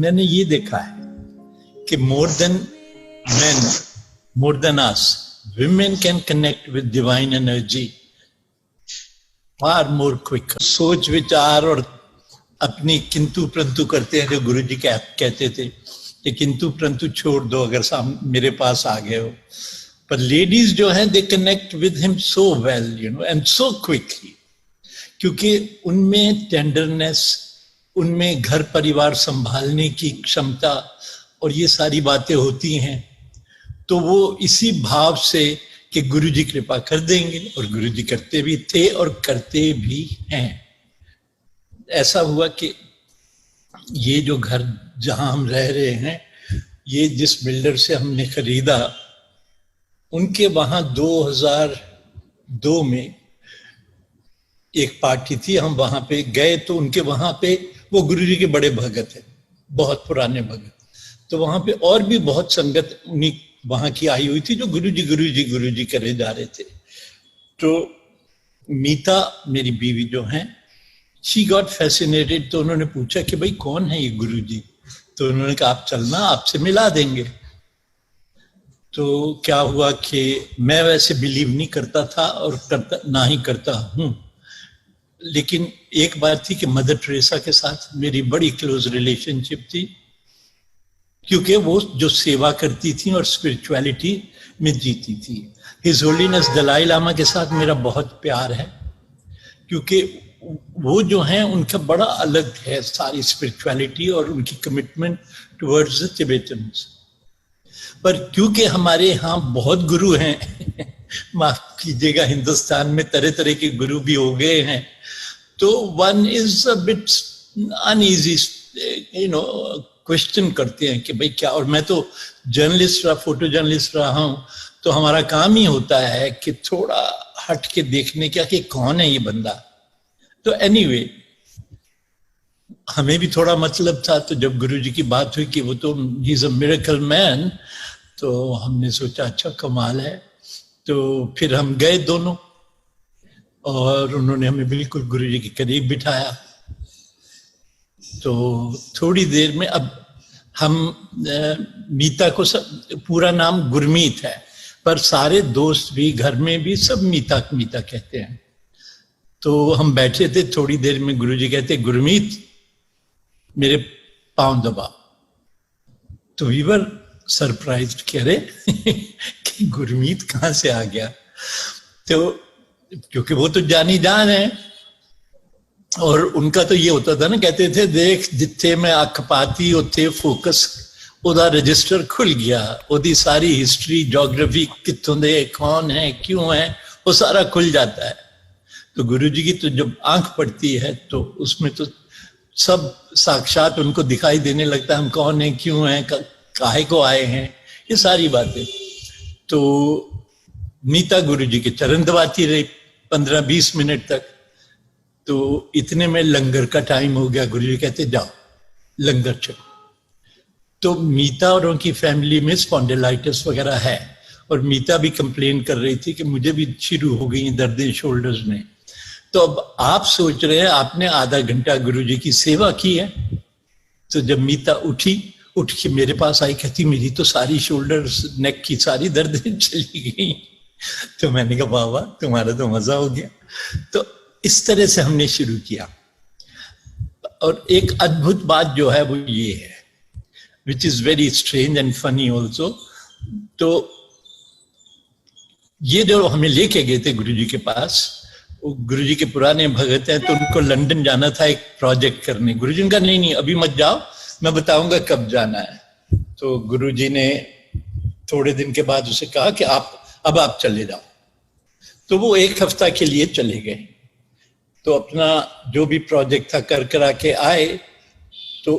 मैंने ये देखा है कि more than men, more than us, women can connect with divine energy far more quick. सोच विचार और अपनी किंतु परंतु करते हैं, जो गुरु जी कहते थे कि किंतु परंतु छोड़ दो अगर मेरे पास आ गए हो। पर लेडीज जो हैं, they connect with him so well, you know, and so quickly, क्योंकि उनमें टेंडरनेस, उनमें घर परिवार संभालने की क्षमता और ये सारी बातें होती हैं। तो वो इसी भाव से कि गुरु जी कृपा कर देंगे, और गुरु जी करते भी थे और करते भी हैं। ऐसा हुआ कि ये जो घर जहां हम रह रहे हैं, ये जिस बिल्डर से हमने खरीदा, उनके वहां 2002 में एक पार्टी थी, हम वहां पे गए तो उनके वहां पे वो गुरु जी के बड़े भगत है, बहुत पुराने भगत। तो वहां पे और भी बहुत संगत उन्हीं वहां की आई हुई थी जो गुरु जी करे जा रहे थे। तो मीता मेरी बीवी जो है, शी गॉट फैसिनेटेड। तो उन्होंने पूछा कि भाई कौन है ये गुरु जी? तो उन्होंने कहा आप चलना, आपसे मिला देंगे। तो क्या हुआ कि मैं वैसे बिलीव नहीं करता था और ना ही करता हूं, लेकिन एक बात थी कि मदर टेरेसा के साथ मेरी बड़ी क्लोज रिलेशनशिप थी, क्योंकि वो जो सेवा करती थी और स्पिरिचुअलिटी में जीती थी। हिज होलीनेस दलाई लामा के साथ मेरा बहुत प्यार है, क्योंकि वो जो हैं उनका बड़ा अलग है सारी स्पिरिचुअलिटी और उनकी कमिटमेंट टुवर्ड्स द टिबेटन्स। पर क्योंकि हमारे यहाँ बहुत गुरु हैं माफ कीजिएगा, हिंदुस्तान में तरह तरह के गुरु भी हो गए हैं, तो one is a bit uneasy, you know, question करते हैं कि भाई क्या। और मैं तो जर्नलिस्ट फोटो जर्नलिस्ट रहा हूं, तो हमारा काम ही होता है कि थोड़ा हट के देखने का कि कौन है ये बंदा। तो एनीवे, हमें भी थोड़ा मतलब था। तो जब गुरुजी की बात हुई कि वो तो he is a miracle man, तो हमने सोचा अच्छा कमाल है। तो फिर हम गए दोनों, और उन्होंने हमें बिल्कुल गुरुजी के करीब बिठाया। तो थोड़ी देर में, अब हम मीता को सब पूरा नाम गुरमीत है, पर सारे दोस्त भी घर में भी सब मीता मीता कहते हैं। तो हम बैठे थे, थोड़ी देर में गुरुजी कहते गुरमीत मेरे पांव दबा। तो वी वर सरप्राइज्ड, कह रहे कि गुरमीत कहां से आ गया। तो क्योंकि वो तो जानी जान है, और उनका तो ये होता था ना, कहते थे देख जिथे मैं अख पाती उथे फोकस ओदा रजिस्टर खुल गया, ओदी सारी हिस्ट्री जोग्राफी कितों दे कौन है क्यों है वो सारा खुल जाता है। तो गुरुजी की तो जब आंख पड़ती है तो उसमें तो सब साक्षात उनको दिखाई देने लगता है, हम कौन है क्यों है काहे को आए हैं, ये सारी बातें। तो मीता गुरुजी के चरण दबाती रही 15-20 मिनट तक। तो इतने में लंगर का टाइम हो गया, गुरुजी कहते जाओ लंगर चलो। तो मीता और उनकी फैमिली में स्पॉन्डिलाइटिस वगैरह है, और मीता भी कंप्लेन कर रही थी कि मुझे भी शुरू हो गई दर्दें शोल्डर्स में। तो अब आप सोच रहे हैं, आपने आधा घंटा गुरुजी की सेवा की है। तो जब मीता उठ के मेरे पास आई, कहती मेरी तो सारी शोल्डर्स नेक की सारी दर्दें चली गई। तो मैंने कहा वाह वाह, तुम्हारा तो मजा हो गया। तो इस तरह से हमने शुरू किया। और एक अद्भुत बात जो है वो ये है, which is very strange and funny also. तो ये जो हमें लेके गए थे गुरुजी के पास, वो गुरुजी के पुराने भगत हैं, तो उनको लंदन जाना था एक प्रोजेक्ट करने। गुरुजी ने कहा नहीं अभी मत जाओ, मैं बताऊंगा कब जाना है। तो गुरुजी ने थोड़े दिन के बाद उसे कहा कि अब आप चले जाओ। तो वो 1 हफ्ता के लिए चले गए। तो अपना जो भी प्रोजेक्ट था कर करा के आए। तो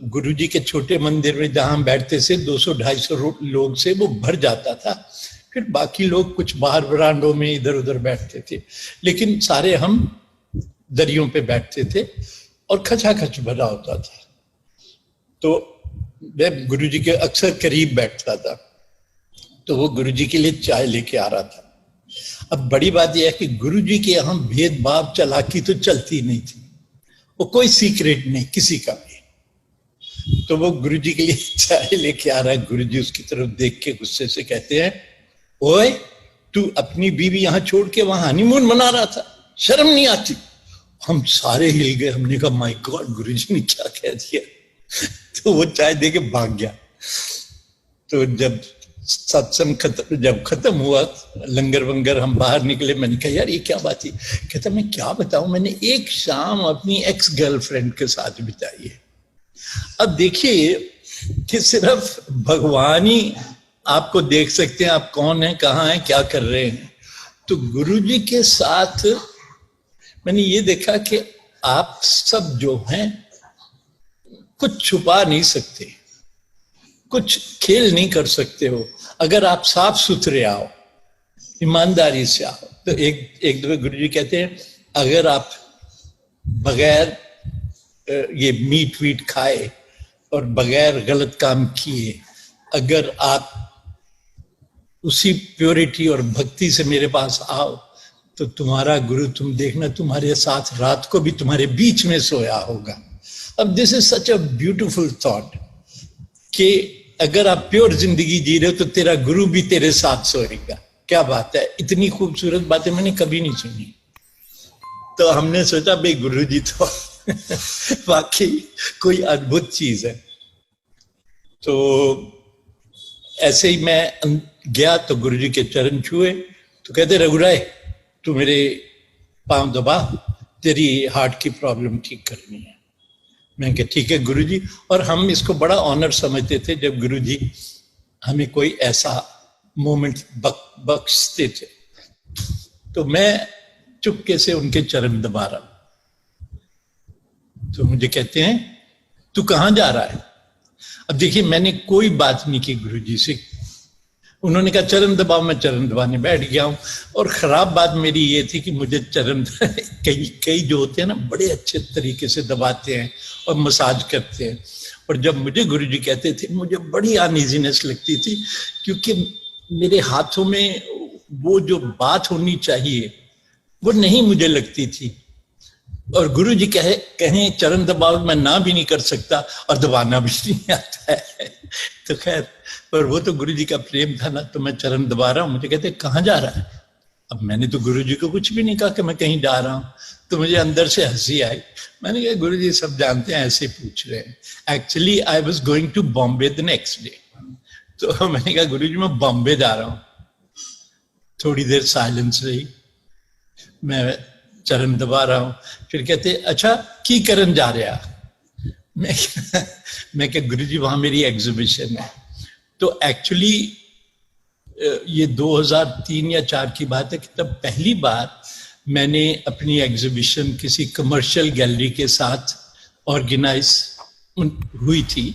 गुरुजी के छोटे मंदिर में जहां हम बैठते थे 200-250 लोग से वो भर जाता था। फिर बाकी लोग कुछ बाहर बरांडों में इधर उधर बैठते थे, लेकिन सारे हम दरियों पे बैठते थे और खचाखच भरा होता था। तो मैं गुरुजी के अक्सर करीब बैठता था, तो वो गुरुजी के लिए चाय लेके आ रहा था। अब बड़ी बात यह है कि गुरुजी के यहाँ भेदभाव चालाकी तो चलती नहीं थी, वो कोई सीक्रेट नहीं किसी का भी। तो वो गुरुजी के लिए चाय लेके आ रहा है। गुरुजी उसकी तरफ देख के गुस्से से कहते हैं, ओए तू अपनी बीवी यहाँ छोड़ के वहां हनीमून मना रहा था, शर्म नहीं आती? हम सारे हिल गए, हमने कहा माय गॉड गुरुजी ने क्या कह दिया। तो वो चाय दे के भाग गया। तो जब सत्संग जब खत्म हुआ, लंगर वंगर, हम बाहर निकले, मैंने कहा यार ये क्या बात है? कहता मैं क्या बताऊं, मैंने एक शाम अपनी एक्स गर्लफ्रेंड के साथ बिताई है। अब देखिए कि सिर्फ भगवान ही आपको देख सकते हैं, आप कौन है, कहाँ हैं, क्या कर रहे हैं। तो गुरुजी के साथ मैंने ये देखा कि आप सब जो हैं कुछ छुपा नहीं सकते, कुछ खेल नहीं कर सकते हो। अगर आप साफ सुथरे आओ, ईमानदारी से आओ। तो एक दफे गुरुजी कहते हैं, अगर आप बगैर ये मीट वीट खाए और बगैर गलत काम किए, अगर आप उसी प्योरिटी और भक्ति से मेरे पास आओ, तो तुम्हारा गुरु, तुम देखना, तुम्हारे साथ रात को भी तुम्हारे बीच में सोया होगा। अब this is such a beautiful thought कि अगर आप प्योर जिंदगी जी रहे हो तो तेरा गुरु भी तेरे साथ सोएगा। क्या बात है, इतनी खूबसूरत बातें मैंने कभी नहीं सुनी। तो हमने सोचा भाई गुरुजी तो वाकई कोई अद्भुत चीज है। तो ऐसे ही मैं गया तो गुरुजी के चरण छुए, तो कहते रघुराय तू मेरे पांव दबा, तेरी हार्ट की प्रॉब्लम ठीक करनी है। मैं कहा ठीक है गुरुजी। और हम इसको बड़ा ऑनर समझते थे जब गुरुजी हमें कोई ऐसा मोमेंट बख्शते थे। तो मैं चुपके से उनके चरण दबा रहा हूं, तो मुझे कहते हैं तू कहां जा रहा है? अब देखिए मैंने कोई बात नहीं की गुरुजी से। उन्होंने कहा चरण दबाओ, मैं चरण दबाने बैठ गया हूं। और खराब बात मेरी ये थी कि मुझे चरण कई जो होते हैं ना बड़े अच्छे तरीके से दबाते हैं और मसाज करते हैं, और जब मुझे गुरुजी कहते थे मुझे बड़ी अनईजीनेस लगती थी, क्योंकि मेरे हाथों में वो जो बात होनी चाहिए वो नहीं मुझे लगती थी। और गुरुजी कहें चरण दबाव, मैं ना भी नहीं कर सकता और दबाना भी नहीं आता है। तो खैर, पर वो तो गुरुजी का प्रेम था ना, तो मैं चरण दबा रहा हूं। मुझे कहते कहां जा रहा है? अब मैंने तो गुरुजी को कुछ भी नहीं कहा कि मैं कहीं जा रहा हूं। तो मुझे अंदर से हंसी आई। मैंने कहा गुरुजी सब जानते हैं, ऐसे पूछ रहे हैं। Actually I was going to Bombay the next day. तो मैंने कहा गुरुजी मैं बॉम्बे जा रहा हूं। थोड़ी देर साइलेंस रही, मैं चरण दबा रहा हूं। फिर कहते अच्छा की करन जा रहा? मैं क्या गुरुजी वहां मेरी एग्जीबिशन है। तो एक्चुअली ये 2003 या 4 की बात है कि तब पहली बार मैंने अपनी एग्जीबिशन किसी कमर्शियल गैलरी के साथ ऑर्गेनाइज हुई थी,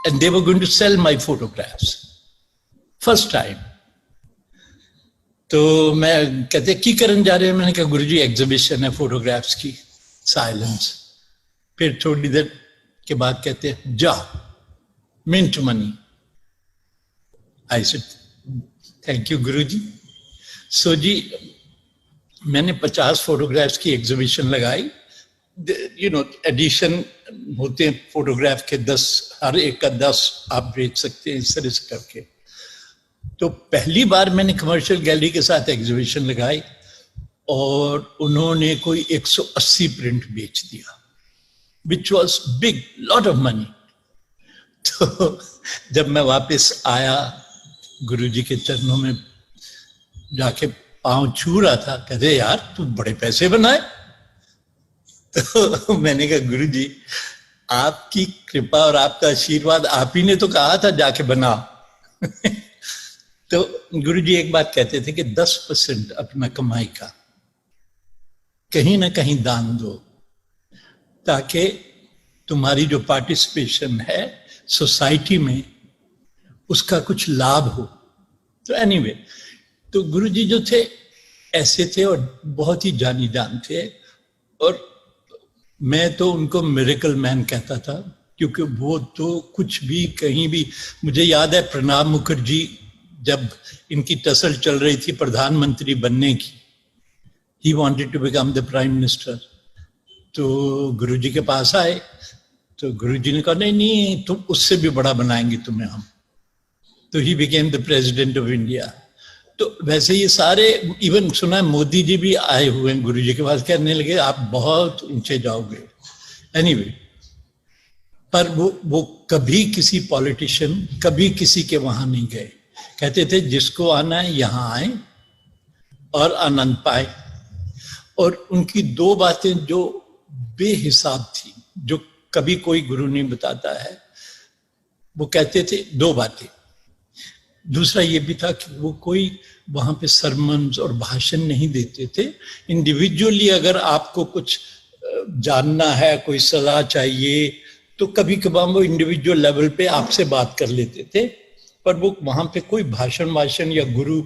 and they were going to sell my photographs first time. तो मैं कहते की करन जा रहे हैं? मैंने कहा गुरुजी एग्जीबिशन है फोटोग्राफ्स की। साइलेंस। फिर थोड़ी देर के बाद कहते हैं जा mint money. I said thank you Guruji. So जी मैंने 50 फोटोग्राफ्स की एग्जीबिशन लगाई। यू नो एडिशन होते हैं फोटोग्राफ के 10, हर एक का 10 आप बेच सकते हैं, इस तरह से करके। तो पहली बार मैंने कमर्शियल गैलरी के साथ एग्जीबिशन लगाई और उन्होंने कोई 180 प्रिंट बेच दिया, which was big lot of money. तो जब मैं वापस आया गुरुजी के चरणों में जाके पांव छू रहा था, कहते यार तू बड़े पैसे बनाए। तो मैंने कहा गुरुजी आपकी कृपा और आपका आशीर्वाद, आप ही ने तो कहा था जाके बना। तो गुरुजी एक बात कहते थे कि 10% अपना कमाई का कहीं ना कहीं दान दो, ताकि तुम्हारी जो पार्टिसिपेशन है सोसाइटी में उसका कुछ लाभ हो। तो एनीवे, तो गुरुजी जो थे ऐसे थे और बहुत ही जानी जान थे, और मैं तो उनको मिरेकल मैन कहता था, क्योंकि वो तो कुछ भी कहीं भी। मुझे याद है प्रणब मुखर्जी जब इनकी टसल चल रही थी प्रधानमंत्री बनने की, he wanted to become the prime minister, तो गुरुजी के पास आए तो गुरुजी ने कहा नहीं नहीं, तुम उससे भी बड़ा बनाएंगे तुम्हें हम। तो he became the president of India. तो वैसे ये सारे, इवन सुना है मोदी जी भी आए हुए हैं गुरुजी के पास, कहने लगे आप बहुत ऊंचे जाओगे। एनीवे, पर वो कभी किसी पॉलिटिशियन, कभी किसी के वहां नहीं गए। कहते थे जिसको आना है यहां आए और आनंद पाए। और उनकी दो बातें जो बेहिसाब थी, जो कभी कोई गुरु नहीं बताता है, वो कहते थे दो बातें। दूसरा ये भी था कि वो कोई वहां पे सरमन्स और भाषण नहीं देते थे। इंडिविजुअली अगर आपको कुछ जानना है, कोई सलाह चाहिए, तो कभी कभार वो इंडिविजुअल लेवल पे आपसे बात कर लेते थे, पर वो वहां पे कोई भाषण या गुरु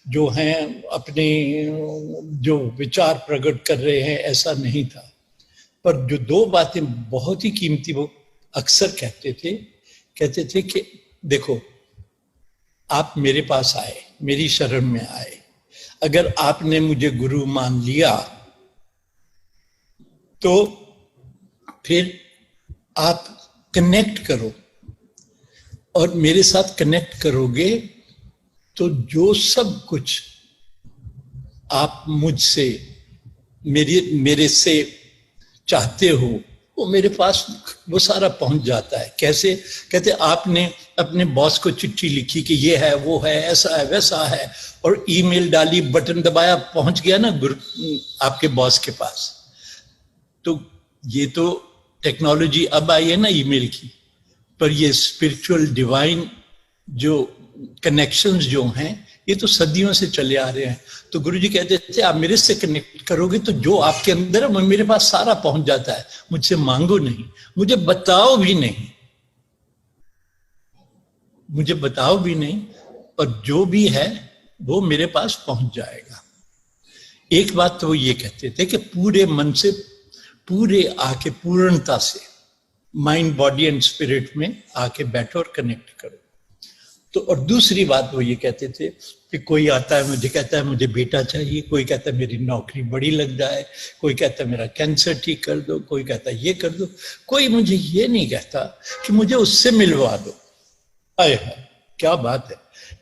जो हैं अपने जो विचार प्रकट कर रहे हैं, ऐसा नहीं था। पर जो दो बातें बहुत ही कीमती वो अक्सर कहते थे कि देखो, आप मेरे पास आए, मेरी शरण में आए, अगर आपने मुझे गुरु मान लिया तो फिर आप कनेक्ट करो, और मेरे साथ कनेक्ट करोगे तो जो सब कुछ आप मुझसे, मेरे से चाहते हो, वो मेरे पास वो सारा पहुंच जाता है। कैसे? कहते आपने अपने बॉस को चिट्ठी लिखी कि ये है, वो है, ऐसा है, वैसा है, और ईमेल डाली, बटन दबाया, पहुंच गया ना आपके बॉस के पास। तो ये तो टेक्नोलॉजी अब आई है ना ईमेल की, पर ये स्पिरिचुअल डिवाइन जो कनेक्शंस जो हैं, ये तो सदियों से चले आ रहे हैं। तो गुरुजी कहते थे आप मेरे से कनेक्ट करोगे तो जो आपके अंदर है वो मेरे पास सारा पहुंच जाता है। मुझसे मांगो नहीं, मुझे बताओ भी नहीं, मुझे बताओ भी नहीं, और जो भी है वो मेरे पास पहुंच जाएगा। एक बात तो वो ये कहते थे कि पूरे मन से, पूरे आके पूर्णता से माइंड, बॉडी एंड स्पिरिट में आके बैठो और कनेक्ट करो। तो और दूसरी बात वो ये कहते थे कि कोई आता है, मुझे कहता है मुझे बेटा चाहिए, कोई कहता है मेरी नौकरी बड़ी लग जाए, कोई कहता है मेरा कैंसर ठीक कर दो, कोई कहता है ये कर दो, कोई मुझे ये नहीं कहता कि मुझे उससे मिलवा दो। आए हाय, क्या बात है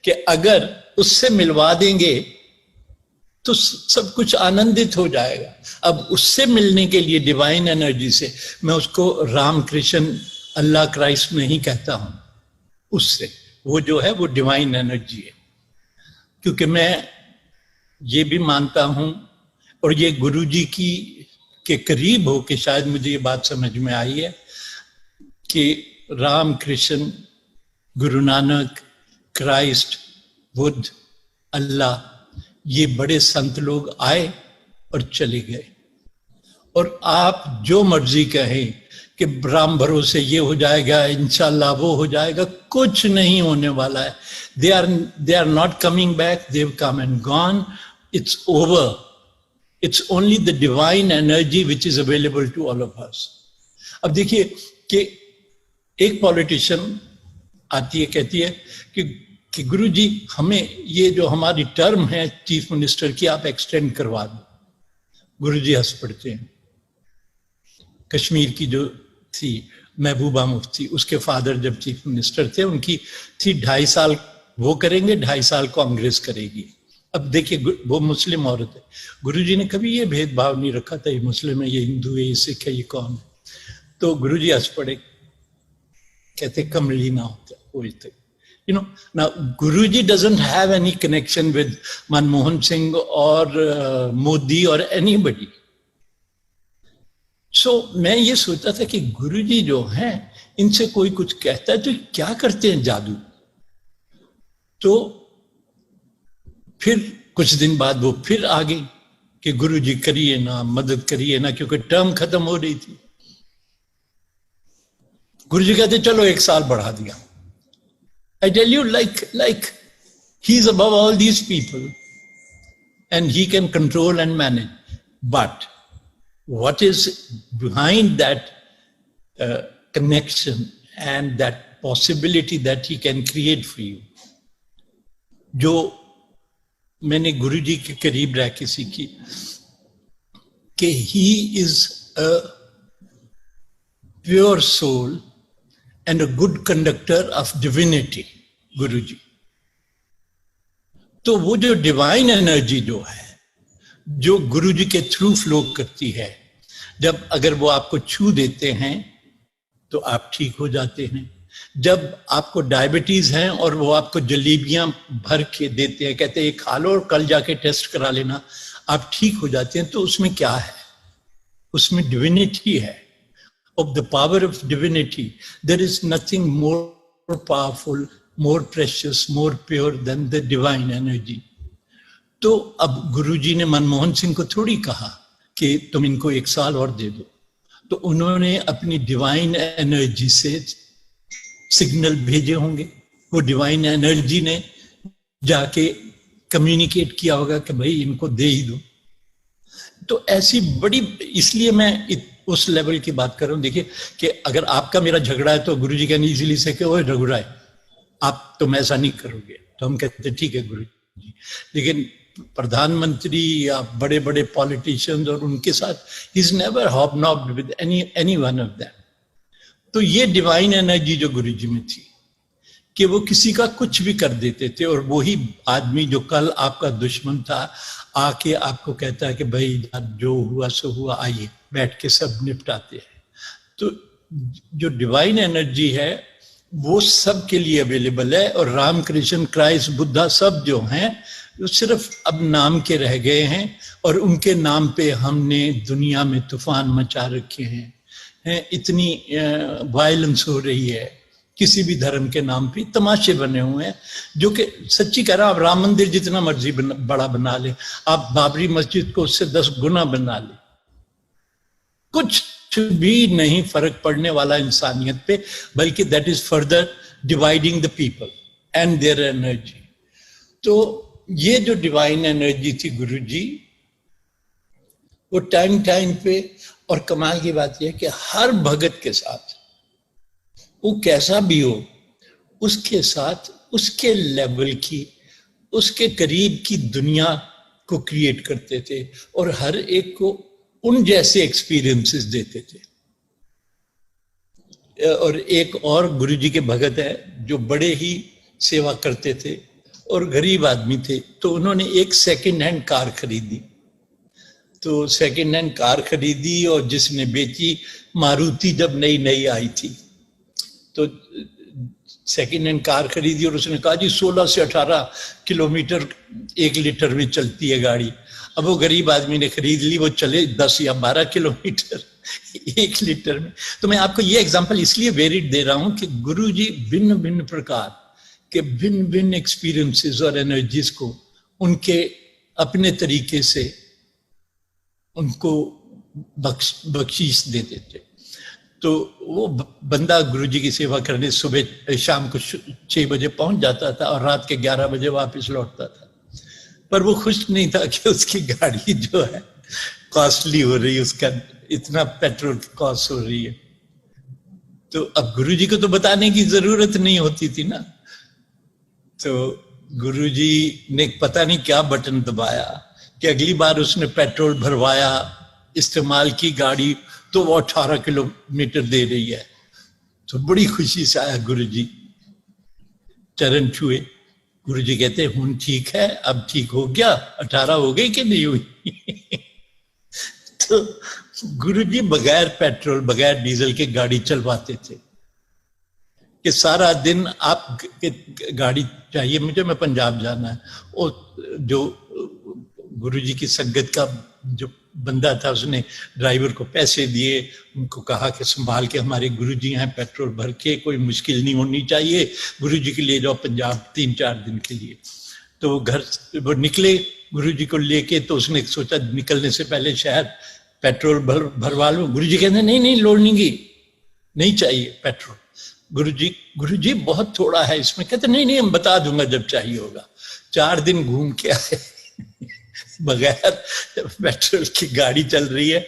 कि अगर उससे मिलवा देंगे तो सब कुछ आनंदित हो जाएगा। अब उससे मिलने के लिए, डिवाइन एनर्जी से, मैं उसको राम कृष्ण अल्लाह क्राइस्ट नहीं कहता हूं, उससे, वो जो है वो डिवाइन एनर्जी है। क्योंकि मैं ये भी मानता हूं, और ये गुरुजी की के करीब हो के शायद मुझे ये बात समझ में आई है कि राम कृष्ण, गुरु नानक, क्राइस्ट, बुद्ध, अल्लाह, ये बड़े संत लोग आए और चले गए। और आप जो मर्जी कहें कि राम भरोसे ये हो जाएगा, इंशाल्लाह वो हो जाएगा, कुछ नहीं होने वाला है। They are not coming back, they have come and gone, it's over. It's only the divine energy which is available to all of us. अब देखिए कि एक पॉलिटिशियन आती है, कहती है कि गुरु जी हमें ये जो हमारी टर्म है चीफ मिनिस्टर की, आप एक्सटेंड करवा दो। गुरु जी हंस पड़ते हैं। कश्मीर की जो थी महबूबा मुफ्ती, उसके फादर जब चीफ मिनिस्टर थे, उनकी थी 2.5 साल वो करेंगे, 2.5 साल कांग्रेस करेगी। अब देखिए वो मुस्लिम औरत है, गुरुजी ने कभी ये भेदभाव नहीं रखा था, ये मुस्लिम है, ये हिंदू है, ये सिख है, ये कौन है। तो गुरुजी हंस पड़े, कहते कमली ना होता कोई थे, you know. Now Guruji doesn't have any connection with Manmohan Singh or Modi or anybody. So मैं ये सोचता था कि गुरुजी जो हैं, इनसे कोई कुछ कहता है तो क्या करते हैं, जादू। तो फिर कुछ दिन बाद वो फिर आ गई कि गुरुजी करिए ना, मदद करिए ना, क्योंकि टर्म खत्म हो रही थी। गुरुजी कहते चलो 1 साल बढ़ा दिया। I tell you, like he's above all these people and he can control and manage. But what is behind that connection and that possibility that he can create for you, जो मैंने गुरुजी के करीब रह के सीखी, कि he is a pure soul and a good conductor of divinity, गुरु जी। तो वो जो डिवाइन एनर्जी जो है, जो गुरु जी के थ्रू फ्लो करती है, जब अगर वो आपको छू देते हैं तो आप ठीक हो जाते हैं। जब आपको डायबिटीज है और वो आपको जलेबियां भर के देते हैं, कहते हैं ये खा लो और कल जाके टेस्ट करा लेना, आप ठीक हो जाते हैं, तो उसमें क्या है? उसमें डिविनिटी है। Of the power of divinity there is nothing more powerful, more precious, more pure than the divine energy. तो अब गुरुजी ने मनमोहन सिंह को थोड़ी कहा कि तुम इनको 1 साल और दे दो, तो उन्होंने अपनी डिवाइन एनर्जी से सिग्नल भेजे होंगे। वो डिवाइन एनर्जी ने जाके कम्युनिकेट किया होगा कि भाई इनको दे ही दो। तो ऐसी बड़ी, इसलिए मैं उस लेवल की बात कर रहा हूं। देखिए कि अगर आपका मेरा झगड़ा है तो गुरुजी कहने इजीली से कि ओए रघुराय आप तुम ऐसा नहीं करोगे, तो हम कहते ठीक है गुरुजी। लेकिन प्रधानमंत्री या बड़े बड़े पॉलिटिशियंस और उनके साथ is never hobnobbed with any one of them. तो ये डिवाइन एनर्जी जो गुरुजी में थी कि वो किसी का कुछ भी कर देते थे, और वही आदमी जो कल आपका दुश्मन था आके आपको कहता है कि भाई जो हुआ सो हुआ, आइए बैठ के सब निपटाते हैं। तो जो डिवाइन एनर्जी है वो सब के लिए अवेलेबल है। और रामकृष्ण, क्राइस्ट, बुद्धा सब जो हैं वो सिर्फ अब नाम के रह गए हैं, और उनके नाम पे हमने दुनिया में तूफान मचा रखे हैं। इतनी वायलेंस हो रही है, किसी भी धर्म के नाम पे तमाशे बने हुए हैं, जो कि सच्ची कह रहा हूं, आप राम मंदिर जितना मर्जी बड़ा बना ले, आप बाबरी मस्जिद को उससे 10 गुना बना ले, कुछ भी नहीं फर्क पड़ने वाला इंसानियत पे, बल्कि that is further dividing the people and their energy. तो ये जो डिवाइन एनर्जी थी गुरुजी, वो टाइम टाइम पे, और कमाल की बात यह कि हर भगत के साथ, वो कैसा भी हो, उसके साथ उसके लेवल की, उसके करीब की दुनिया को क्रिएट करते थे, और हर एक को उन जैसे एक्सपीरियंसेस देते थे। और एक और गुरुजी के भगत है जो बड़े ही सेवा करते थे और गरीब आदमी थे, तो उन्होंने एक सेकंड हैंड कार खरीदी। तो सेकंड हैंड कार खरीदी, और जिसने बेची, मारुति जब नई नई आई थी, तो सेकंड हैंड कार खरीदी और उसने कहा जी 16 से 18 किलोमीटर 1 लीटर में चलती है गाड़ी। अब वो गरीब आदमी ने खरीद ली, वो चले 10 या 12 किलोमीटर 1 लीटर में। तो मैं आपको ये एग्जांपल इसलिए वेरिड दे रहा हूं कि गुरुजी भिन्न भिन्न प्रकार के भिन्न भिन्न एक्सपीरियंसेस और एनर्जीज को उनके अपने तरीके से उनको बख्शीश देते थे। तो वो बंदा गुरुजी की सेवा करने सुबह शाम को 6 बजे पहुंच जाता था और रात के 11 बजे वापस लौटता था। पर वो खुश नहीं था कि उसकी गाड़ी जो है कॉस्टली हो रही है, उसका इतना पेट्रोल की कॉस्ट हो रही है। तो अब गुरुजी को तो बताने की जरूरत नहीं होती थी ना। तो गुरुजी ने पता नहीं क्या बटन दबाया कि अगली बार उसने पेट्रोल भरवाया, इस्तेमाल की गाड़ी, तो वो 18 किलोमीटर दे रही है। तो बड़ी खुशी से आया गुरुजी, चरण छुए। गुरुजी कहते हूं ठीक है, अब ठीक हो गया, 18 हो गई कि नहीं हुई? तो गुरुजी बगैर पेट्रोल बगैर डीजल के गाड़ी चलवाते थे कि सारा दिन आप गाड़ी चाहिए मुझे, मैं पंजाब जाना है। और जो गुरुजी की संगत का जो बंदा था उसने ड्राइवर को पैसे दिए, उनको कहा कि संभाल के हमारे गुरुजी हैं, पेट्रोल भर के, कोई मुश्किल नहीं होनी चाहिए, गुरुजी के ले जाओ पंजाब 3-4 दिन के लिए। तो घर वो निकले गुरुजी को लेके, तो उसने सोचा निकलने से पहले शायद पेट्रोल भरवा लो। गुरुजी कहते नहीं नहीं लोड नहीं चाहिए पेट्रोल। गुरुजी बहुत थोड़ा है इसमें। कहते नहीं नहीं हम बता दूंगा जब चाहिए होगा। 4 दिन घूम के आए बगैर पेट्रोल की गाड़ी चल रही है।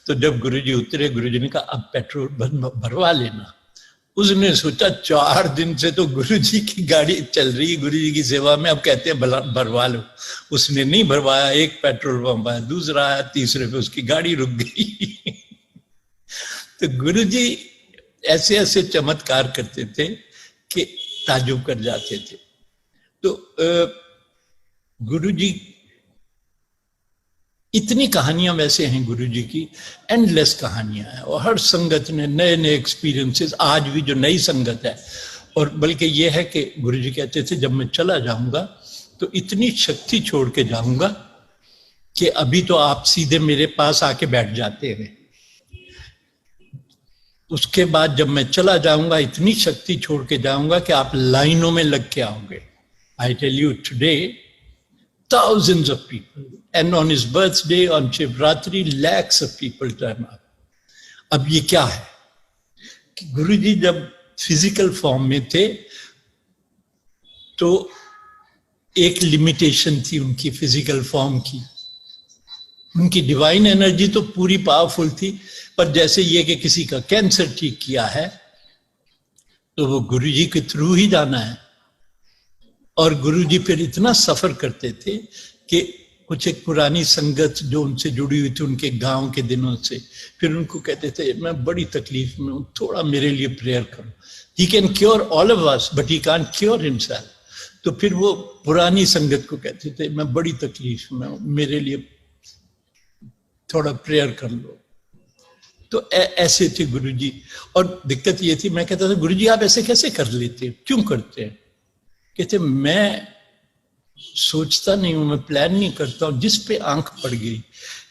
तो जब गुरुजी उतरे, गुरुजी ने कहा अब पेट्रोल भरवा लेना। उसने सोचा 4 दिन से तो गुरुजी की गाड़ी चल रही है गुरुजी की सेवा में, अब कहते हैं भरवा लो। उसने नहीं भरवाया, एक पेट्रोल पंप आया, दूसरा आया, तीसरे पे उसकी गाड़ी रुक गई। तो गुरुजी ऐसे ऐसे चमत्कार करते थे कि ताजुब कर जाते थे। तो गुरुजी, इतनी कहानियां वैसे हैं गुरुजी की, एंडलेस कहानियां हैं, और हर संगत ने नए नए एक्सपीरियंसेस, आज भी जो नई संगत है। और बल्कि ये है कि गुरुजी कहते थे जब मैं चला जाऊंगा तो इतनी शक्ति छोड़ के जाऊंगा कि अभी तो आप सीधे मेरे पास आके बैठ जाते हैं, उसके बाद जब मैं चला जाऊंगा इतनी शक्ति छोड़ के जाऊंगा कि आप लाइनों में लग के आओगे। I tell you today thousands of people, and on his birthday on Shivratri lakhs of people turn up. अब ये क्या है कि गुरुजी जब फिजिकल फॉर्म में थे तो एक लिमिटेशन थी उनकी फिजिकल फॉर्म की, उनकी डिवाइन एनर्जी तो पूरी पावरफुल थी, पर जैसे ये कि किसी का कैंसर ठीक किया है तो वो गुरुजी के थ्रू ही जाना है। और गुरुजी फिर इतना सफर करते थे कि कुछ एक पुरानी संगत जो उनसे जुड़ी हुई थी उनके गांव के दिनों से, फिर उनको कहते थे मैं बड़ी तकलीफ में हूं, थोड़ा मेरे लिए प्रेयर करो। He can cure all of us but he can't cure himself. तो फिर वो पुरानी संगत को कहते थे मैं बड़ी तकलीफ में हूं, मेरे लिए थोड़ा प्रेयर कर लो। तो ऐसे थे गुरुजी। और दिक्कत ये थी, मैं कहता था गुरुजी आप ऐसे कैसे कर लेते, क्यों करते हैं? कहते मैं सोचता नहीं हूं, मैं प्लान नहीं करता हूं, जिस पे आंख पड़ गई,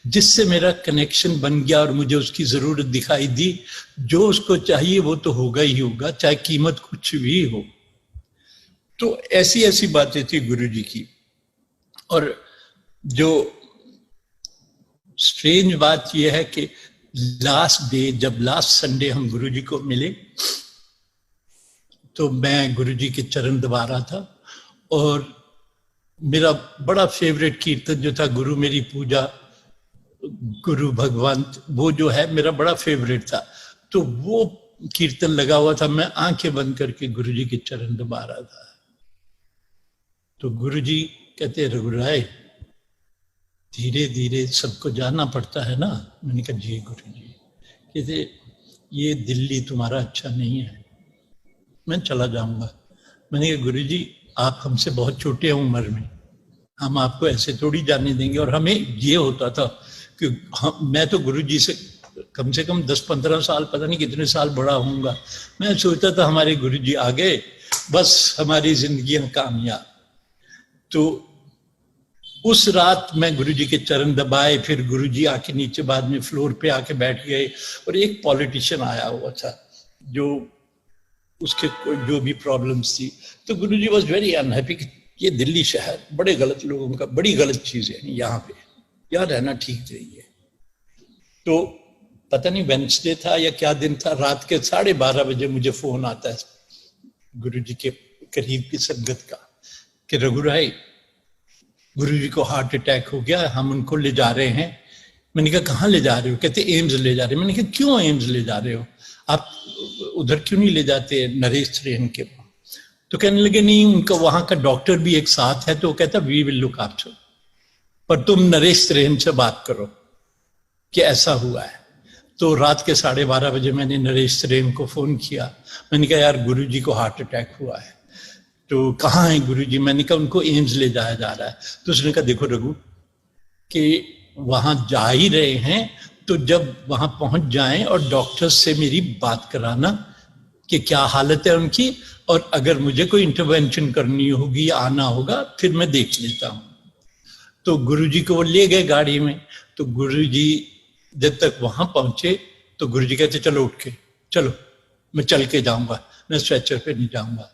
जिससे मेरा कनेक्शन बन गया और मुझे उसकी जरूरत दिखाई दी, जो उसको चाहिए वो तो होगा ही होगा, चाहे कीमत कुछ भी हो। तो ऐसी ऐसी बातें थी गुरुजी की। और जो स्ट्रेंज बात यह है कि लास्ट डे, जब लास्ट संडे हम गुरुजी को मिले तो मैं गुरुजी के चरण दबा रहा था, और मेरा बड़ा फेवरेट कीर्तन जो था गुरु मेरी पूजा गुरु भगवान, वो जो है मेरा बड़ा फेवरेट था। तो वो कीर्तन लगा हुआ था, मैं आंखें बंद करके गुरुजी के चरण दबा रहा था। तो गुरुजी कहते रघुराय धीरे धीरे सबको जाना पड़ता है ना। मैंने कहा जी गुरुजी। कहते ये दिल्ली तुम्हारा अच्छा नहीं है, मैं चला जाऊंगा। मैंने कहा गुरुजी आप हमसे बहुत छोटे हैं उम्र में, हम आपको ऐसे थोड़ी जाने देंगे। और हमें ये होता था कि मैं तो गुरुजी से कम 10-15 साल, पता नहीं कितने साल बड़ा होऊंगा। मैं सोचता था हमारे गुरुजी आ गए, बस हमारी जिंदगियां कामयाब। तो उस रात मैं गुरुजी के चरण दबाए, फिर गुरुजी आके नीचे बाद में फ्लोर पे आके बैठ गए, और एक पॉलिटिशियन आया हुआ था जो उसके जो भी प्रॉब्लम्स थी। तो गुरुजी वाज वेरी अनहैप्पी कि ये दिल्ली शहर बड़े गलत लोगों का, बड़ी गलत चीज है यहाँ पे, यहाँ रहना ठीक नहीं है। तो पता नहीं वेडनेसडे था या क्या दिन था, रात के 12:30 बजे मुझे फोन आता है गुरुजी के करीब की संगत का कि रघुराय गुरुजी को हार्ट अटैक हो गया, हम उनको ले जा रहे हैं। मैंने कहा कहाँ ले जा रहे हो? कहते एम्स ले जा रहे हैं। मैंने कहा क्यों एम्स ले जा रहे हो, आप उधर क्यों नहीं ले जाते नरेश त्रेहन के? तो कहने लगे नहीं, उनका वहां का डॉक्टर भी एक साथ है, तो वो कहता वी विल लुक आफ्टर, पर तुम नरेश त्रेहन से बात करो कि ऐसा हुआ है। तो रात के 12:30 बजे मैंने नरेश त्रेहन को फोन किया। मैंने कहा यार गुरुजी को हार्ट अटैक हुआ है। तो कहाँ है गुरुजी? मैंने कहा उनको एम्स ले जाया जा रहा है। तो उसने कहा देखो रघु कि वहां जा ही रहे हैं, तो जब वहां पहुंच जाएं और डॉक्टर से मेरी बात कराना कि क्या हालत है उनकी, और अगर मुझे कोई इंटरवेंशन करनी होगी या आना होगा फिर मैं देख लेता हूं। तो गुरुजी को वो ले गए गाड़ी में। तो गुरुजी जब तक वहां पहुंचे तो गुरुजी कहते चलो उठ के चलो, मैं चल के जाऊंगा, मैं स्ट्रेचर पे नहीं जाऊंगा।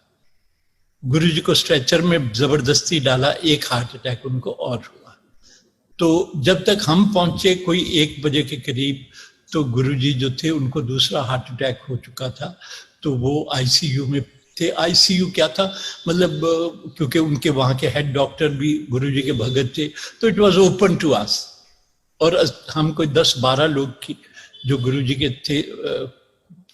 गुरुजी को स्ट्रेचर में जबरदस्ती डाला, एक हार्ट अटैक उनको और हुआ। तो जब तक हम पहुंचे कोई 1 बजे के करीब, तो गुरुजी जो थे उनको दूसरा हार्ट अटैक हो चुका था, तो वो आईसीयू में थे। आईसीयू क्या था मतलब, क्योंकि उनके वहां के हेड डॉक्टर भी गुरुजी के भगत थे, तो it was open to us. और हम कोई 10-12 लोग की जो गुरुजी के थे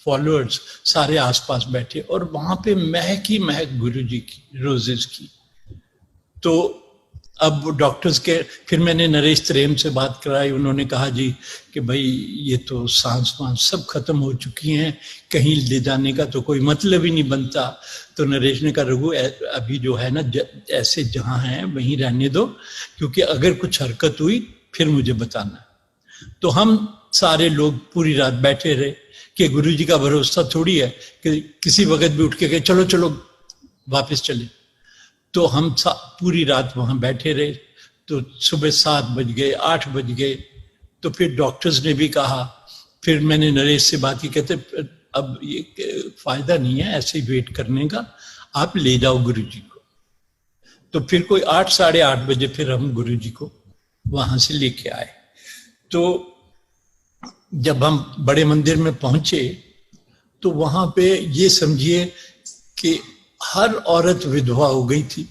फॉलोअर्स, सारे आसपास बैठे, और वहां पे महक ही महक गुरुजी की, रोजेस की। तो अब डॉक्टर्स के, फिर मैंने नरेश त्रेम से बात कराई, उन्होंने कहा जी कि भाई ये तो सांस वांस सब खत्म हो चुकी हैं, कहीं ले जाने का तो कोई मतलब ही नहीं बनता। तो नरेश ने कहा रघु अभी जो है ना ऐसे जहां है वहीं रहने दो, क्योंकि अगर कुछ हरकत हुई फिर मुझे बताना। तो हम सारे लोग पूरी रात बैठे रहे कि गुरुजी का भरोसा थोड़ी है कि किसी वक्त भी उठ के कहे चलो चलो वापस चले। तो हम पूरी रात वहां बैठे रहे। तो सुबह 7 बज गए, 8 बज गए। तो फिर डॉक्टर्स ने भी कहा, फिर मैंने नरेश से बात की, कहते अब ये फायदा नहीं है ऐसे ही वेट करने का, आप ले जाओ गुरुजी को। तो फिर कोई 8 साढ़े 8 बजे फिर हम गुरुजी को वहां से लेके आए। तो जब हम बड़े मंदिर में पहुंचे तो वहां पे ये समझिए कि हर औरत विधवा हो गई थी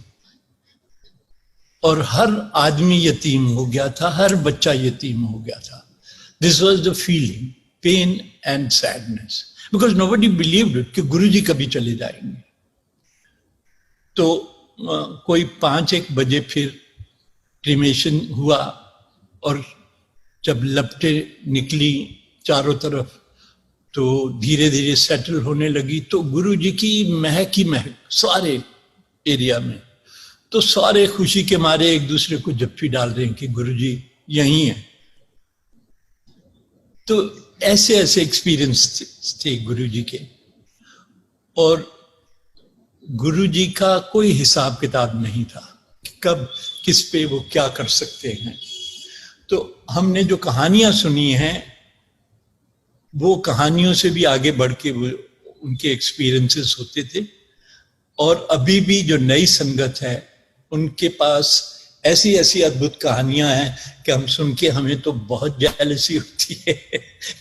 और हर आदमी यतीम हो गया था, हर बच्चा यतीम हो गया था। This was the feeling, pain and sadness, because nobody believed it कि गुरुजी कभी चले जाएंगे। तो कोई 5-1 बजे फिर क्रीमेशन हुआ और जब लपटें निकली चारों तरफ तो धीरे धीरे सेटल होने लगी। तो गुरुजी की महक ही महक सारे एरिया में। तो सारे खुशी के मारे एक दूसरे को जप्फी डाल रहे हैं कि गुरुजी यहीं है। तो ऐसे ऐसे एक्सपीरियंस थे गुरुजी के, और गुरुजी का कोई हिसाब किताब नहीं था कि कब किस पे वो क्या कर सकते हैं। तो हमने जो कहानियां सुनी हैं वो कहानियों से भी आगे बढ़ के वो उनके एक्सपीरियंसेस होते थे। और अभी भी जो नई संगत है उनके पास ऐसी ऐसी अद्भुत कहानियां हैं कि हम सुन के हमें तो बहुत जेलसी होती है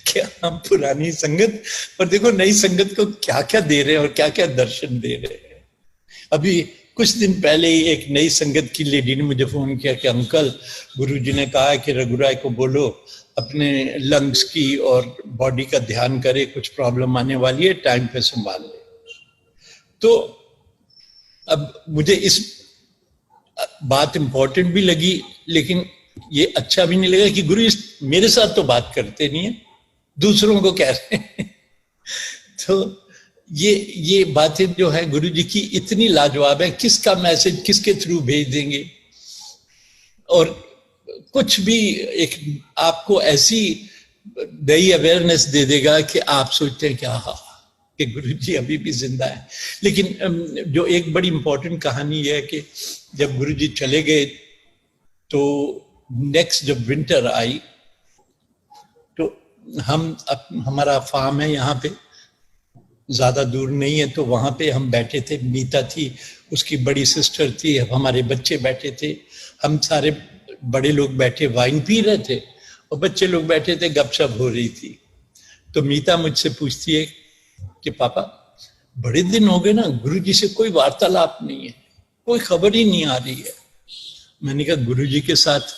कि हम पुरानी संगत और देखो नई संगत को क्या क्या दे रहे हैं और क्या क्या दर्शन दे रहे हैं। अभी कुछ दिन पहले ही एक नई संगत की लेडी ने मुझे फोन किया कि अंकल गुरुजी ने कहा कि रघुराय को बोलो अपने लंग्स की और बॉडी का ध्यान करे, कुछ प्रॉब्लम आने वाली है, टाइम पे संभाल ले। तो अब मुझे इस बात इंपॉर्टेंट भी लगी, लेकिन ये अच्छा भी नहीं लगा कि गुरु मेरे साथ तो बात करते नहीं है, दूसरों को कह रहे हैं। तो ये बातें जो है गुरु जी की इतनी लाजवाब है, किसका मैसेज किसके थ्रू भेज देंगे। और कुछ भी एक आपको ऐसी नई अवेयरनेस दे देगा कि आप सोचते हैं कि गुरु जी अभी भी जिंदा है। लेकिन जो एक बड़ी इंपॉर्टेंट कहानी है कि जब गुरु जी चले गए तो नेक्स्ट जब विंटर आई तो हमारा फार्म है यहाँ पे, ज्यादा दूर नहीं है, तो वहां पे हम बैठे थे। मीता थी, उसकी बड़ी सिस्टर थी, हमारे बच्चे बैठे थे, हम सारे बड़े लोग बैठे वाइन पी रहे थे और बच्चे लोग बैठे थे, गपशप हो रही थी। तो मीता मुझसे पूछती है कि पापा बड़े दिन हो गए ना, गुरुजी से कोई वार्तालाप नहीं है, कोई खबर ही नहीं आ रही है। मैंने कहा गुरुजी के साथ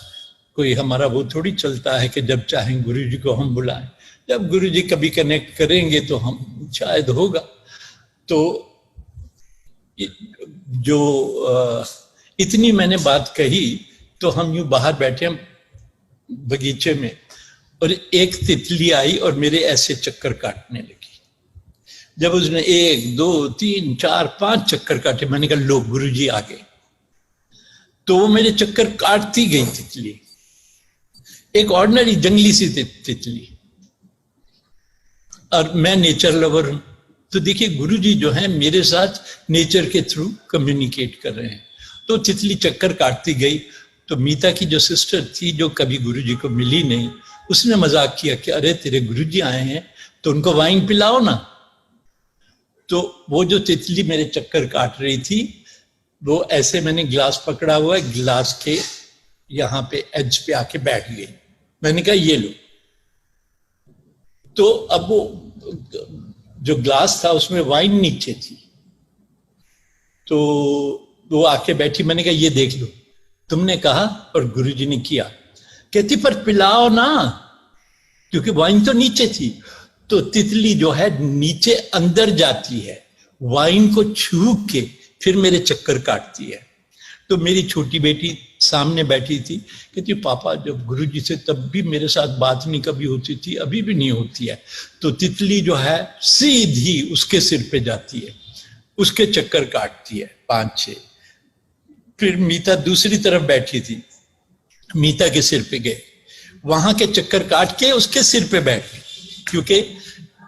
कोई हमारा वो थोड़ी चलता है कि जब चाहें गुरुजी को हम बुलाएं, जब गुरुजी कभी कनेक्ट करेंगे तो हम शायद होगा। तो जो इतनी मैंने बात कही तो हम यूं बाहर बैठे बगीचे में और एक तितली आई और मेरे ऐसे चक्कर काटने लगी। जब उसने 1 2 3 4 5 चक्कर काटे, मैंने कहा लो गुरुजी आ गए। तो वो मेरे चक्कर काटती गई तितली, एक ऑर्डिनरी जंगली सी तितली। और मैं नेचर लवर हूं, तो देखिए गुरुजी जो है मेरे साथ नेचर के थ्रू कम्युनिकेट कर रहे हैं। तो तितली चक्कर काटती गई। तो मीता की जो सिस्टर थी जो कभी गुरुजी को मिली नहीं, उसने मजाक किया कि अरे तेरे गुरुजी आए हैं तो उनको वाइन पिलाओ ना। तो वो जो तितली मेरे चक्कर काट रही थी वो ऐसे, मैंने ग्लास पकड़ा हुआ है, ग्लास के यहाँ पे एज पे आके बैठ गई। मैंने कहा ये लो। तो अब वो जो ग्लास था उसमें वाइन नीचे थी, तो वो आके बैठी। मैंने कहा ये देख लो, तुमने कहा और गुरुजी ने किया। कहती पर पिलाओ ना, क्योंकि वाइन तो नीचे थी। तो तितली जो है नीचे अंदर जाती है, वाइन को छू के फिर मेरे चक्कर काटती है। तो मेरी छोटी बेटी सामने बैठी थी, कहती पापा जब गुरुजी से तब भी मेरे साथ बात नहीं कभी होती थी, अभी भी नहीं होती है। तो तितली जो है सीधी उसके सिर पे जाती है, उसके चक्कर काटती है 5-6। फिर मीता दूसरी तरफ बैठी थी, मीता के सिर पे गए, वहां के चक्कर काट के उसके सिर पे बैठ गए, क्योंकि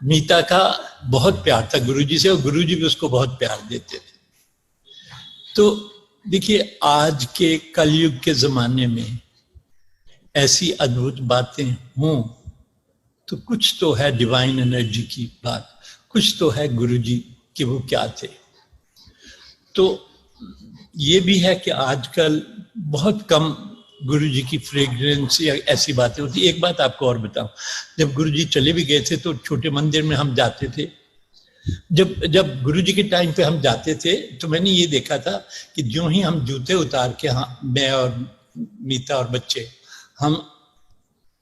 मीता का बहुत प्यार था गुरुजी से और गुरुजी भी उसको बहुत प्यार देते थे। तो देखिए आज के कलयुग के जमाने में ऐसी अद्भुत बातें हों तो कुछ तो है डिवाइन एनर्जी की बात, कुछ तो है गुरुजी कि वो क्या थे। तो ये भी है कि आजकल बहुत कम गुरुजी की फ्रेग्रेंस या ऐसी बातें होती। एक बात आपको और बताऊं, जब गुरुजी चले भी गए थे तो छोटे मंदिर में हम जाते थे, जब गुरुजी के टाइम पे हम जाते थे तो मैंने ये देखा था कि जो ही हम जूते उतार के, हाँ मैं और मीता और बच्चे हम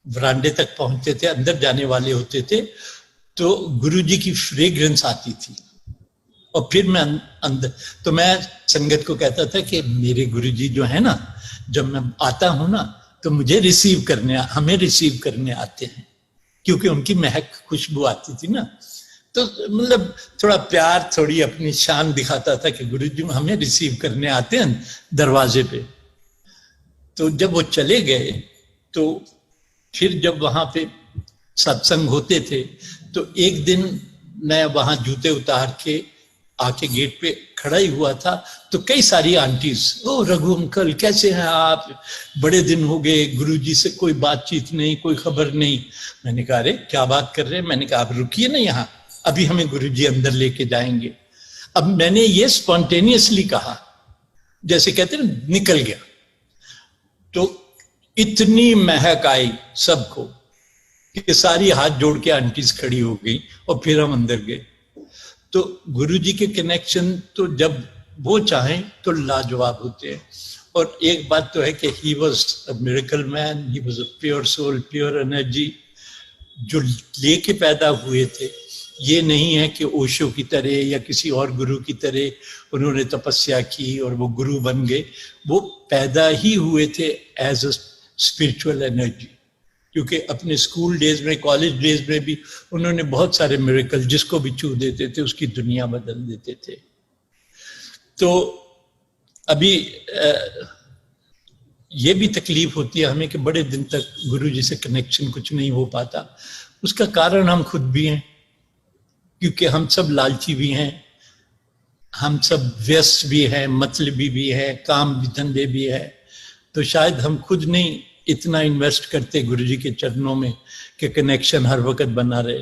वरांडे तक पहुंचते थे, अंदर जाने वाले होते थे, तो गुरुजी की फ्रेग्रेंस आती थी। और फिर मैं अंदर, तो मैं संगत को कहता था कि मेरे गुरुजी जो है ना, जब मैं आता हूं ना तो मुझे हमें रिसीव करने आते हैं, क्योंकि उनकी महक खुशबू आती थी ना। तो मतलब थोड़ा प्यार, थोड़ी अपनी शान दिखाता था कि गुरुजी हमें रिसीव करने आते हैं दरवाजे पे। तो जब वो चले गए तो फिर जब वहां पे सत्संग होते थे तो एक दिन मैं वहां जूते उतार के आके गेट पे खड़ा ही हुआ था, तो कई सारी आंटीज, ओ रघु अंकल कैसे हैं आप, बड़े दिन हो गए, गुरुजी से कोई बातचीत नहीं, कोई खबर नहीं। मैंने कहा अरे क्या बात कर रहे हैं, मैंने कहा आप रुकिए ना यहाँ, अभी हमें गुरुजी अंदर लेके जाएंगे। अब मैंने ये स्पॉन्टेनियसली कहा, जैसे कहते हैं निकल गया, तो इतनी महक आई सबको कि सारी हाथ जोड़ के आंटीज खड़ी हो गई और फिर हम अंदर गए। तो गुरुजी के कनेक्शन तो जब वो चाहें तो लाजवाब होते हैं। और एक बात तो है कि he was a miracle man, he was a pure soul, pure energy, जो लेके पैदा हुए थे। ये नहीं है कि ओशो की तरह या किसी और गुरु की तरह उन्होंने तपस्या की और वो गुरु बन गए। वो पैदा ही हुए थे एज अ स्पिरिचुअल एनर्जी, क्योंकि अपने स्कूल डेज में, कॉलेज डेज में भी उन्होंने बहुत सारे मिरेकल, जिसको भी छू देते थे उसकी दुनिया बदल देते थे। तो अभी ये भी तकलीफ होती है हमें कि बड़े दिन तक गुरुजी से कनेक्शन कुछ नहीं हो पाता। उसका कारण हम खुद भी हैं, क्योंकि हम सब लालची भी हैं, हम सब व्यस्त भी हैं, मतलबी भी हैं, काम भी धंधे भी है। तो शायद हम खुद नहीं इतना इन्वेस्ट करते गुरुजी के चरणों में कि कनेक्शन हर वक्त बना रहे।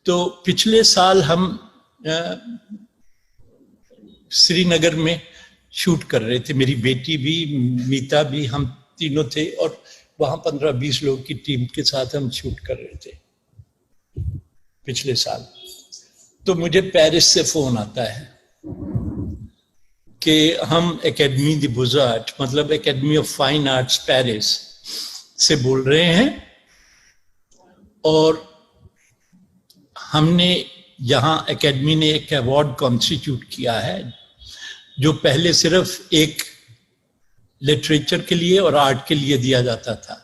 तो पिछले साल हम श्रीनगर में शूट कर रहे थे, मेरी बेटी भी, मीता भी, हम तीनों थे, और वहां 15-20 लोग की टीम के साथ हम शूट कर रहे थे पिछले साल। तो मुझे पेरिस से फोन आता है कि हम एकेडमी दी बुजार्ट, मतलब academy of fine arts Paris से बोल रहे हैं, और हमने यहाँ एकेडमी ने एक अवार्ड कॉन्स्टिट्यूट किया है जो पहले सिर्फ एक लिटरेचर के लिए और आर्ट के लिए दिया जाता था।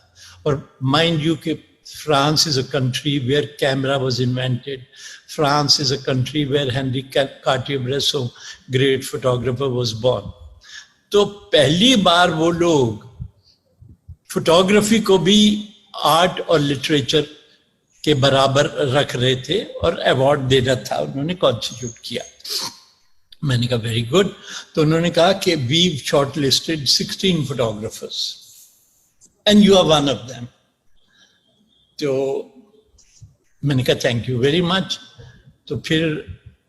और माइंड यू कि France is a country where camera was invented. France is a country where Henri Cartier-Bresson, great photographer, was born. तो पहली बार वो लोग फोटोग्राफी को भी आर्ट और लिटरेचर के बराबर रख रहे थे और अवार्ड देना था, उन्होंने कॉन्स्टिट्यूट किया। मैंने कहा वेरी गुड। तो उन्होंने कहा कि we shortlisted 16 photographers and you are one of them. तो मैंने कहा थैंक यू वेरी मच। तो फिर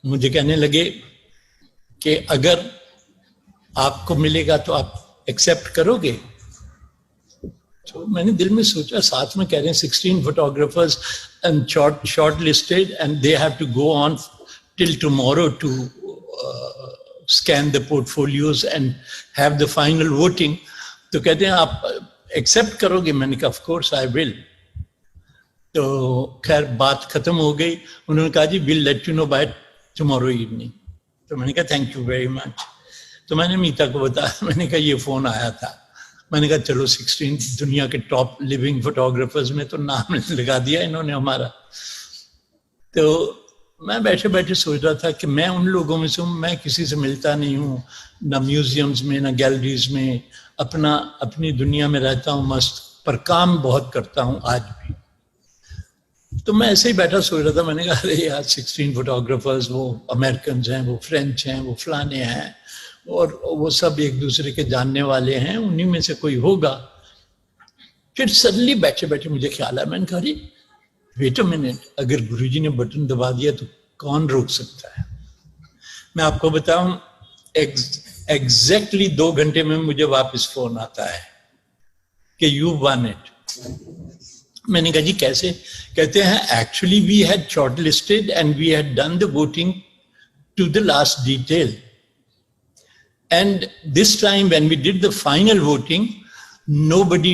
मुझे कहने लगे कि अगर आपको मिलेगा तो आप एक्सेप्ट करोगे। तो मैंने दिल में सोचा, साथ में कह रहे हैं 16 photographers and short listed and they have to go on till tomorrow to scan the portfolios and have the final voting. तो कहते हैं आप एक्सेप्ट करोगे? मैंने कहा ऑफ कोर्स आई विल। तो खैर बात खत्म हो गई। उन्होंने कहा जी will let you know by tomorrow evening. तो मैंने कहा थैंक यू वेरी मच। तो मैंने मीता को बताया, मैंने कहा ये फोन आया था मैंने कहा चलो 16 दुनिया के टॉप लिविंग फोटोग्राफर्स में तो नाम लगा दिया इन्होंने हमारा। तो मैं बैठे बैठे सोच रहा था कि मैं उन लोगों में से हूँ, मैं किसी से मिलता नहीं हूँ, ना म्यूजियम्स में ना गैलरीज में, अपनी दुनिया में रहता हूँ मस्त, पर काम बहुत करता हूँ आज भी। तो मैं ऐसे ही बैठा सोच रहा था, मैंने कहा अरे यार 16 फोटोग्राफर्स, वो अमेरिकन हैं, वो फ्रेंच हैं, वो फलाने हैं, और वो सब एक दूसरे के जानने वाले हैं, उन्हीं में से कोई होगा। फिर सडनली बैठे बैठे मुझे ख्याल आया, मैंने कहा अरे वेट अ मिनट, अगर गुरुजी ने बटन दबा दिया तो कौन रोक सकता है। मैं आपको बताऊं, एग्जैक्टली 2 घंटे में मुझे वापस फोन आता है कि यू वन इट। मैंने कहा जी कैसे? कहते हैं actually we had shortlisted and we had done the voting to the last detail, and this time when we did the final voting, nobody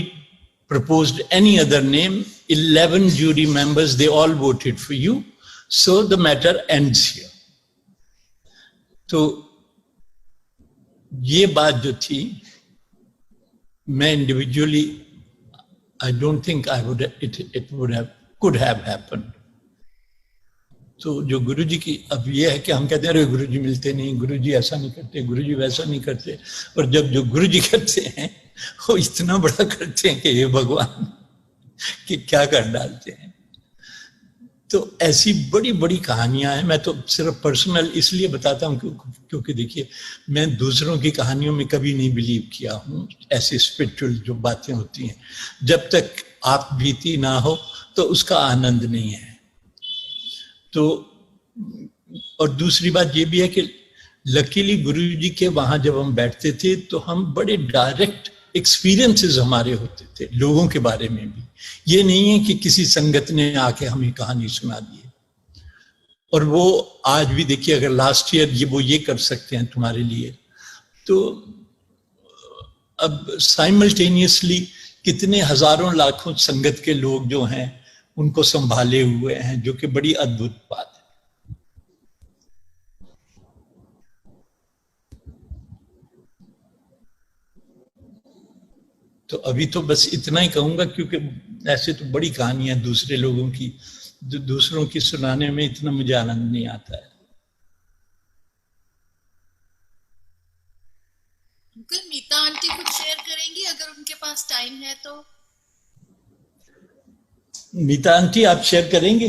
proposed any other name. 11 jury members, they all voted for you, so the matter ends here. तो ये बात जो थी, मैं individually, I don't think it could have happened. तो जो गुरुजी की अब ये है कि हम कहते हैं अरे गुरुजी मिलते नहीं, गुरुजी ऐसा नहीं करते, गुरुजी वैसा नहीं करते, और जब जो गुरुजी करते हैं वो इतना बड़ा करते हैं कि ये भगवान कि क्या कर डालते हैं। तो ऐसी बड़ी बड़ी कहानियां हैं। मैं तो सिर्फ पर्सनल इसलिए बताता हूँ क्योंकि देखिए मैं दूसरों की कहानियों में कभी नहीं बिलीव किया हूँ, ऐसी स्पिरिचुअल जो बातें होती हैं, जब तक आप बीती ना हो तो उसका आनंद नहीं है। तो और दूसरी बात ये भी है कि लकीली गुरुजी के वहां जब हम बैठते थे तो हम बड़े डायरेक्ट एक्सपीरियंसेस हमारे होते थे लोगों के बारे में भी। ये नहीं है कि किसी संगत ने आके हमें कहानी सुना दी है। और वो आज भी देखिए, अगर लास्ट ईयर वो ये कर सकते हैं तुम्हारे लिए, तो अब साइमल्टेनियसली कितने हजारों लाखों संगत के लोग जो हैं उनको संभाले हुए हैं, जो कि बड़ी अद्भुत बात है। तो अभी तो बस इतना ही कहूंगा, क्योंकि ऐसे तो बड़ी कहानियां दूसरे लोगों की, दूसरों की सुनाने में इतना मुझे आनंद नहीं आता है। अंकल मीता आंटी कुछ शेयर करेंगी अगर उनके पास टाइम है तो? मीता आंटी आप शेयर करेंगे?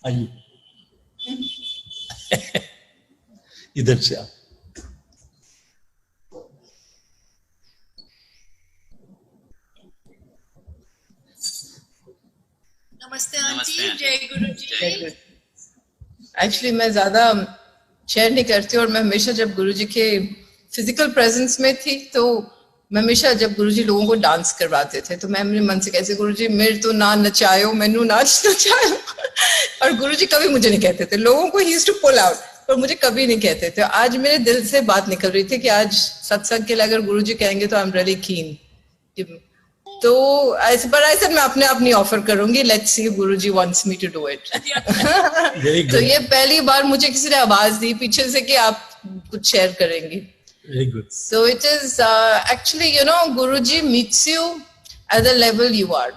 आइए इधर से आप। नमस्ते आंटी, जय गुरु जी। एक्चुअली मैं ज्यादा शेयर नहीं करती, और मैं हमेशा जब गुरुजी के फिजिकल प्रेजेंस में थी तो मैं हमेशा जब गुरुजी लोगों को डांस करवाते थे तो मैं अपने मन से कैसे गुरुजी मेरे तो ना नचायो, मैनू नाच नचायो। और गुरुजी कभी मुझे नहीं कहते थे, लोगों को ही यूज्ड टू पुल आउट, पर मुझे कभी नहीं कहते थे। आज मेरे दिल से बात निकल रही थी कि आज सत्संग के लिए अगर गुरुजी कहेंगे तो आई एम रियली कीन। तो पर ऐसे मैं अपने आप नहीं ऑफर करूंगी, let's see Guruji wants me to do it. तो ये पहली बार मुझे किसी ने आवाज दी पीछे से कि आप कुछ शेयर करेंगी। Very good. So it is actually, you know, Guruji meets you at the level you are.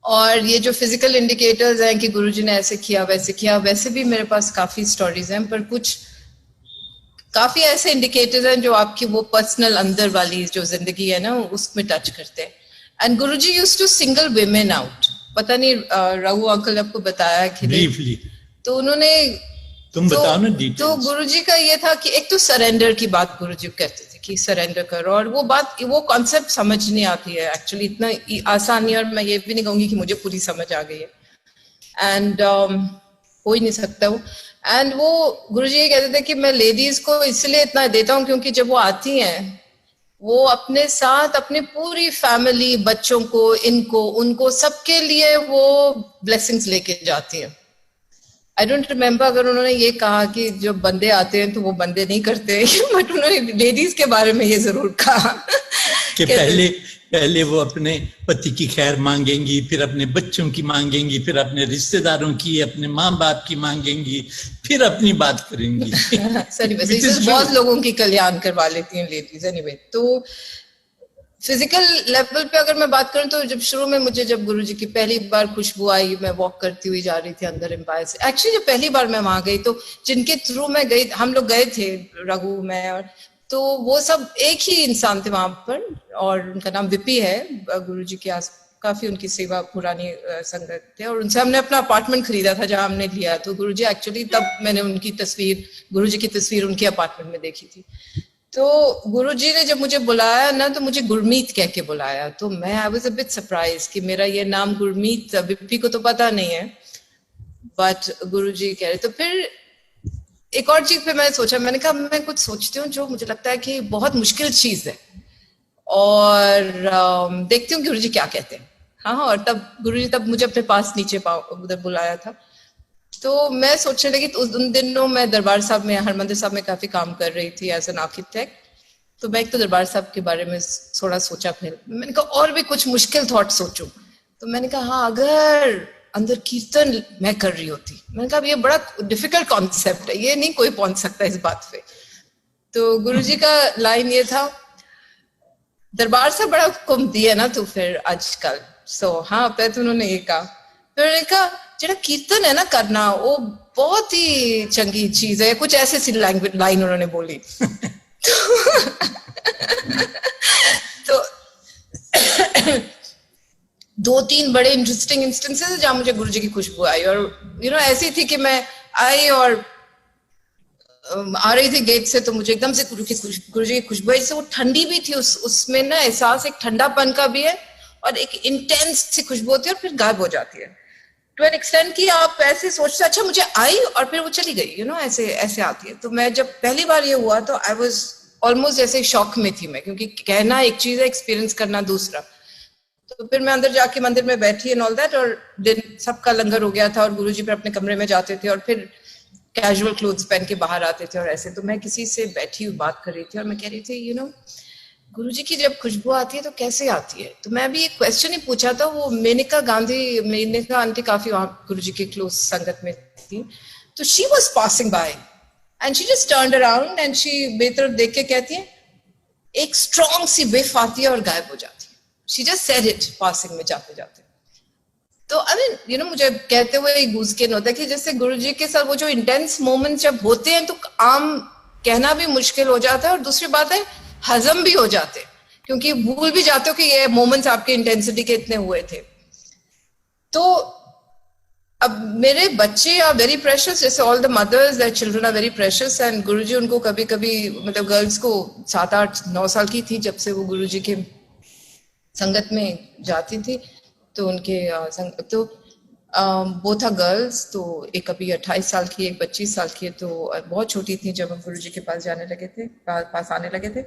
और ये जो फिजिकल इंडिकेटर्स हैं कि गुरुजी ने ऐसे किया वैसे किया, वैसे भी मेरे पास काफी स्टोरीज हैं, पर कुछ काफी ऐसे इंडिकेटर्स हैं जो आपकी वो पर्सनल अंदर वाली जो जिंदगी है ना उसमें टच करते हैं। And Guruji used to single women out. पता नहीं राहु अंकल आपको बताया कि ब्रीफली, तो उन्होंने तुम बताओ ना डिटेल्स। तो गुरुजी का ये था कि एक तो सरेंडर की बात गुरुजी कहते थे कि सरेंडर करो, और वो बात वो कॉन्सेप्ट समझ नहीं आती है एक्चुअली, इतना आसान नहीं, और मैं ये भी नहीं कहूंगी कि मुझे पूरी समझ आ गई है। एंड हो ही नहीं सकता वो। एंड वो गुरुजी ये कहते थे कि मैं लेडीज को इसलिए इतना देता हूँ क्योंकि जब वो आती हैं वो अपने साथ अपनी पूरी फैमिली, बच्चों को, इनको, उनको, सबके लिए वो ब्लेसिंग्स लेके जाती हैं। आई डोंट रिमेम्बर अगर उन्होंने ये कहा कि जो बंदे आते हैं तो वो बंदे नहीं करते, बट उन्होंने लेडीज के बारे में ये जरूर कहा कि पहले पहले वो अपने पति की खैर मांगेंगी, फिर अपने बच्चों की मांगेंगी, फिर अपने रिश्तेदारों की, अपने माँ बाप की मांगेंगी, फिर अपनी बात करेंगी। बहुत लोगों की कल्याण करवा लेती हैं लेडीज। एनीवे, तो फिजिकल लेवल पे अगर मैं बात करूं तो जब शुरू में मुझे, जब गुरुजी की पहली बार खुशबू आई, मैं वॉक करती हुई जा रही थी अंदर एम्पायर से। एक्चुअली जब पहली बार मैं वहां गई तो जिनके थ्रू मैं गई, हम लोग गए थे, रघु, मैं, और तो वो सब एक ही इंसान थे वहां पर, और उनका नाम विपी है। गुरुजी के आस काफी उनकी सेवा, पुरानी संगत थे, और उनसे हमने अपना अपार्टमेंट खरीदा था जहां हमने लिया। तो गुरुजी एक्चुअली, तब मैंने उनकी तस्वीर, गुरुजी की तस्वीर उनके अपार्टमेंट में देखी थी। तो गुरुजी ने जब मुझे बुलाया ना, तो मुझे गुरमीत कह के बुलाया। तो मैं, I was a bit surprise कि मेरा ये नाम गुरमीत, विपी को तो पता नहीं है, बट गुरुजी कह रहे। तो फिर एक और चीज पे मैं सोचा, मैंने कहा मैं कुछ सोचती हूँ जो मुझे लगता है कि बहुत मुश्किल चीज है, और देखती हूँ गुरुजी क्या कहते हैं। हाँ, और तब गुरुजी, तब मुझे अपने पास नीचे उधर बुलाया था। तो मैं सोचने लगी, तो उन दिनों मैं दरबार साहब में, हरमंदिर साहब में काफी काम कर रही थी एज एन आर्किटेक्ट। तो मैं एक तो दरबार साहब के बारे में थोड़ा सोचा, फिर मैंने कहा और भी कुछ मुश्किल थॉट सोचूं। तो मैंने कहा हाँ, अगर अंदर कीर्तन मैं कर रही होती, मैंने कहा ये बड़ा डिफिकल्ट कॉन्सेप्ट है, ये नहीं कोई पहुंच सकता इस बात पे। तो गुरुजी का लाइन ये था, दरबार से बड़ा कुंभ दिया ना तू फिर आजकल। हाँ, तो उन्होंने ये कहा। फिर उन्होंने कहा जेड़ा कीर्तन है ना करना, वो बहुत ही चंगी चीज है, कुछ ऐसे सी लाइन उन्होंने बोली। तो 2-3 बड़े इंटरेस्टिंग इंस्टेंसेस जहां मुझे गुरुजी की खुशबू आई, और ऐसी थी कि मैं आई और आ रही थी गेट से, तो मुझे एकदम से गुरुजी की खुशबू आई। वो ठंडी भी थी, उसमें ना एहसास एक ठंडापन का भी है, और एक इंटेंस सी खुशबू होती है, और फिर गायब हो जाती है टू एन एक्सटेंट कि आप ऐसे सोचते अच्छा मुझे आई, और फिर वो चली गई, ऐसे ऐसे आती है। तो मैं जब पहली बार ये हुआ तो आई वाज ऑलमोस्ट ऐसे शॉक में थी मैं, क्योंकि कहना एक चीज है, एक्सपीरियंस करना दूसरा। तो फिर मैं अंदर जाके मंदिर में बैठी एंड ऑल दैट, और दिन सबका लंगर हो गया था, और गुरुजी फिर अपने कमरे में जाते थे, और फिर कैजुअल क्लोथ्स पहन के बाहर आते थे और ऐसे। तो मैं किसी से बैठी हुई बात कर रही थी, और मैं कह रही थी गुरुजी की जब खुशबू आती है तो कैसे आती है। तो मैं भी एक क्वेश्चन ही पूछा था। वो मेनका आंटी काफी वहां गुरुजी के क्लोज संगत में थी। तो she was passing by and she just turned around and she मेरी तरफ देख के कहती है, एक स्ट्रॉन्ग सी विफ आती है और गायब हो जाती है। She just said it passing में जाते जाते। तो आई मीन मुझे कहते हुए गूज़बम्प्स होता है कि जैसे गुरुजी के साथ वो जो इंटेंस मोमेंट्स जब होते हैं तो आम कहना भी मुश्किल हो जाता है, और दूसरी बात है हजम भी हो जाते, क्योंकि भूल भी जाते हो कि ये मोमेंट्स आपके इंटेंसिटी के इतने हुए थे। तो अब मेरे बच्चे आर वेरी प्रेशियस, जैसे all the mothers their children are very precious, and Guruji उनको कभी कभी, मतलब गर्ल्स को 7-8-9 साल की थी जब से वो गुरुजी के संगत में जाती थी, तो उनके तो वो था गर्ल्स, तो एक अभी 28 साल की, एक 25 साल की है, तो बहुत छोटी थी जब हम गुरुजी के पास जाने लगे थे, पास आने लगे थे।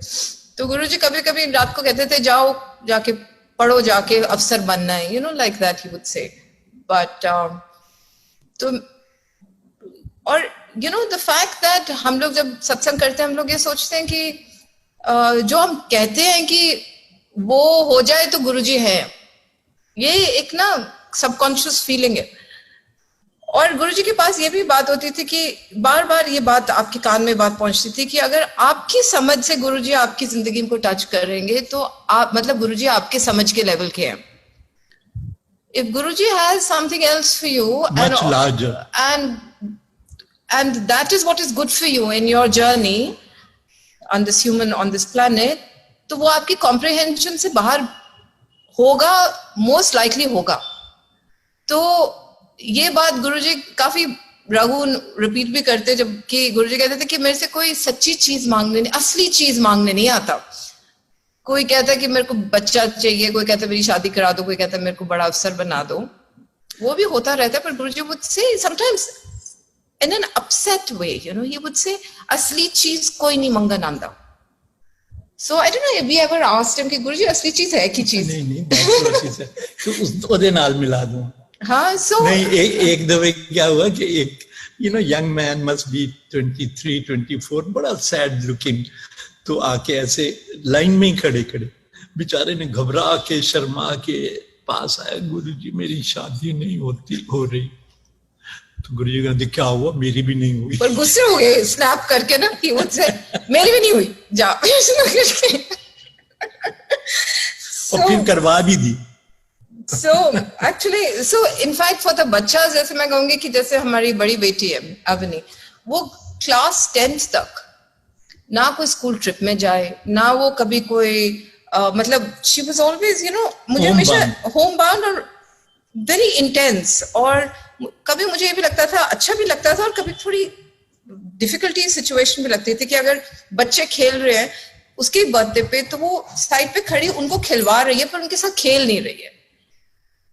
तो गुरुजी कभी कभी रात को कहते थे जाओ जाके पढ़ो, जाके अफसर बनना है, like that he would say. But तो और द फैक्ट दैट हम लोग जब सत्संग करते हैं, हम लोग ये सोचते हैं कि जो हम कहते हैं कि वो हो जाए तो गुरुजी है, ये एक ना सबकॉन्शियस फीलिंग है। और गुरुजी के पास ये भी बात होती थी कि बार बार ये बात आपके कान में बात पहुंचती थी कि अगर आपकी समझ से गुरुजी आपकी जिंदगी को टच करेंगे तो आप, मतलब गुरुजी आपके समझ के लेवल के हैं। If Guruji has something else for you, much larger, and that is what is good for you in your journey on this planet, तो वो आपकी comprehension से बाहर होगा, most likely होगा। तो ये बात गुरुजी काफी रघु रिपीट भी करते, जब कि गुरुजी कहते थे कि मेरे से कोई सच्ची चीज मांगने नहीं, असली चीज मांगने नहीं आता। कोई कहता है कि मेरे को बच्चा चाहिए, कोई कहता है मेरी शादी करा दो, कोई कहता है मेरे को बड़ा अफसर बना दो, वो भी होता रहता है। पर गुरुजी would say sometimes in an upset way, he would say असली चीज कोई नहीं मंगन आंदा। So I don't know if we ever asked him कि गुरुजी असली चीज है की चीज? नहीं बहुत चीज है, तो उसके नाल मिला दूं। हाँ, so नहीं, एक दफे क्या हुआ कि एक young man must be 23-24, बड़ा सैड लुकिंग, तो आके ऐसे लाइन में ही खड़े बेचारे ने घबरा के शर्मा के पास आया, गुरुजी मेरी शादी नहीं हो रही। तो गुरुजी कहते क्या हुआ, मेरी भी नहीं हुई। पर गुस्से हो गए स्नैप करके ना कि मुझसे मेरी भी नहीं हुई, जा करके। और फिर करवा भी दी। So actually, so in fact for the बच्चा, जैसे मैं कहूंगी कि जैसे हमारी बड़ी बेटी है अवनी, वो क्लास 10th तक ना कोई स्कूल ट्रिप में जाए, ना वो कभी कोई मतलब she was always मुझे हमेशा होम बाउंड और वेरी इंटेंस। और कभी मुझे ये भी लगता था, अच्छा भी लगता था और कभी थोड़ी डिफिकल्टी सिचुएशन भी लगती थी कि अगर बच्चे खेल रहे हैं उसके बर्थडे पे, तो वो साइड पे खड़ी उनको खिलवा रही है पर उनके साथ खेल नहीं रही है।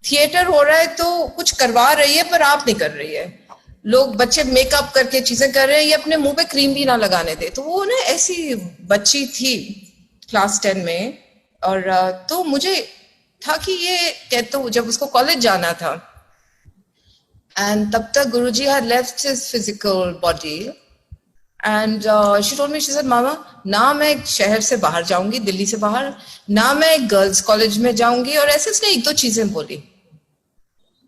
थिएटर हो रहा है तो कुछ करवा रही है पर आप नहीं कर रही है। लोग बच्चे मेकअप करके चीजें कर रहे हैं, ये अपने मुंह पे क्रीम भी ना लगाने दे। तो वो ना ऐसी बच्ची थी क्लास 10 में। और तो मुझे था कि ये कहते जब उसको कॉलेज जाना था, एंड तब तक गुरुजी had left his physical body and she told me, she said मामा ना मैं शहर से बाहर जाऊंगी, दिल्ली से बाहर, ना मैं गर्ल्स कॉलेज में जाऊंगी, और ऐसे उसने एक दो चीजें बोली।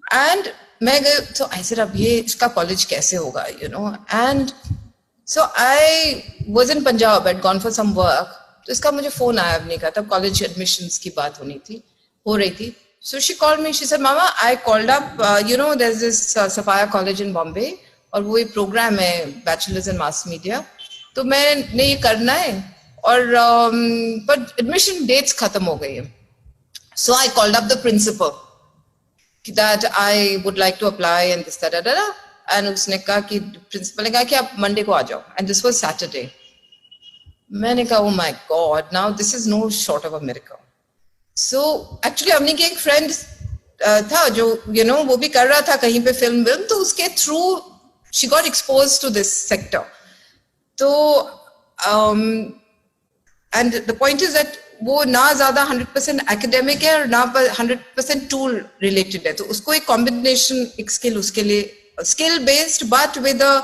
एंड मैं गई तो आई सेड अब ये इसका कॉलेज कैसे होगा, and so I was in Punjab, I had gone for some work. तो इसका मुझे फोन आया अवनी का, तब कॉलेज एडमिशंस की बात हो रही थी। So she called me, she said mama I called up, there's this Sapphire College in Bombay और वो एक प्रोग्राम है बैचलर्स इन मास मीडिया, तो मैंने ये करना है और पर एडमिशन डेट्स खत्म हो गई है। So I called up the principal that I would like to apply and this that and उसने कहा कि प्रिंसिपल ने कहा कि आप मंडे को आ जाओ, एंड दिस वाज सैटरडे। मैंने कहा oh my God, now this is no short of a miracle. So actually Avni के एक फ्रेंड था जो वो भी कर रहा था कहीं पे फिल्म, तो उसके through she got exposed to this sector. तो and the point is that वो ना ज्यादा 100% एकेडमिक है और ना 100% टूल रिलेटेड है, तो उसको एक कॉम्बिनेशन, एक स्किल उसके लिए skill based but with a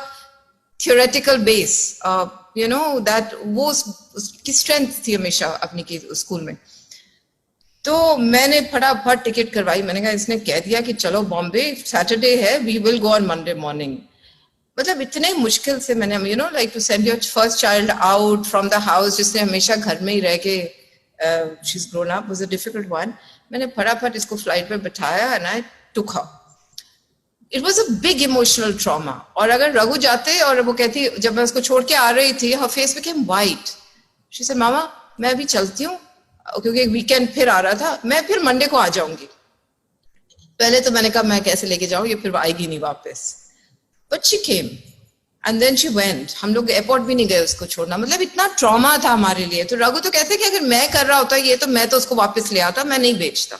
theoretical base, that वो उसकी स्ट्रेंथ थी हमेशा अपनी की स्कूल में। तो मैंने फटाफट टिकट करवाई। मैंने कहा इसने कह दिया कि चलो बॉम्बे, सैटरडे है, we will go on Monday morning. मतलब इतने मुश्किल से मैंने like to send your first child out from the house, जिसने हमेशा घर में ही रह के she is grown up, was a difficult one. मैंने फटाफट इसको फ्लाइट पे बिठाया and I took her. It was a big emotional trauma. और अगर रघु जाते और वो कहती, जब मैं उसको छोड़ के आ रही थी, her face became white. She said mama मैं अभी चलती हूँ, क्योंकि वीकेंड फिर आ रहा था, मैं फिर मंडे को आ जाऊंगी। पहले तो मैंने कहा मैं कैसे लेके जाऊं, ये फिर आएगी नहीं वापस। But she came and then she went. हम लोग एयरपोर्ट भी नहीं गए उसको छोड़ना, मतलब इतना ट्रॉमा था हमारे लिए। तो रघु तो कहते कि अगर मैं कर रहा होता ये, तो मैं तो उसको वापस ले आता, मैं नहीं बेचता।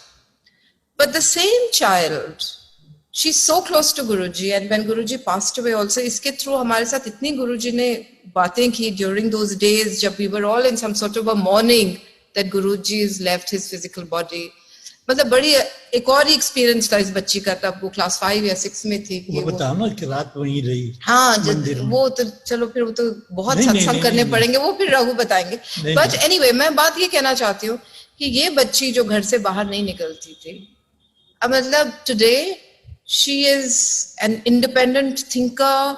But the same child, she is so close to Guruji, and when Guruji passed away also, इसके थ्रू हमारे साथ इतनी गुरुजी ने बातें की ड्यूरिंग दोज डेज जब we were all in some sort of a morning that Guruji has left his physical body। मतलब बड़ी एक और ही एक्सपीरियंस था इस बच्ची का, तब वो क्लास 5 या 6 में थी। वो बताओ ना कि रात वहीं रही। हाँ, वो तो चलो फिर वो तो बहुत सत्संग करने पड़ेंगे, वो फिर रघु बताएंगे। बट एनीवे मैं बात ये कहना चाहती हूँ कि ये बच्ची जो घर से बाहर नहीं निकलती थी, अब मतलब today she is an independent thinker,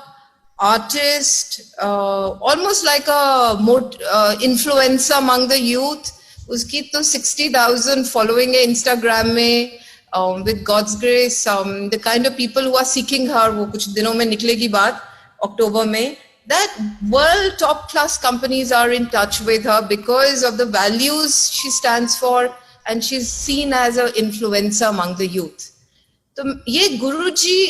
artist, almost like a influencer among the youth. उसकी तो 60,000 फॉलोइंग है इंस्टाग्राम में, with God's grace, the kind of people who are seeking her, वो कुछ दिनों में निकलेगी बात अक्टूबर में, that world top class companies are in touch with her because of the values she stands for, and she's seen as an influencer among the youth। तो ये गुरुजी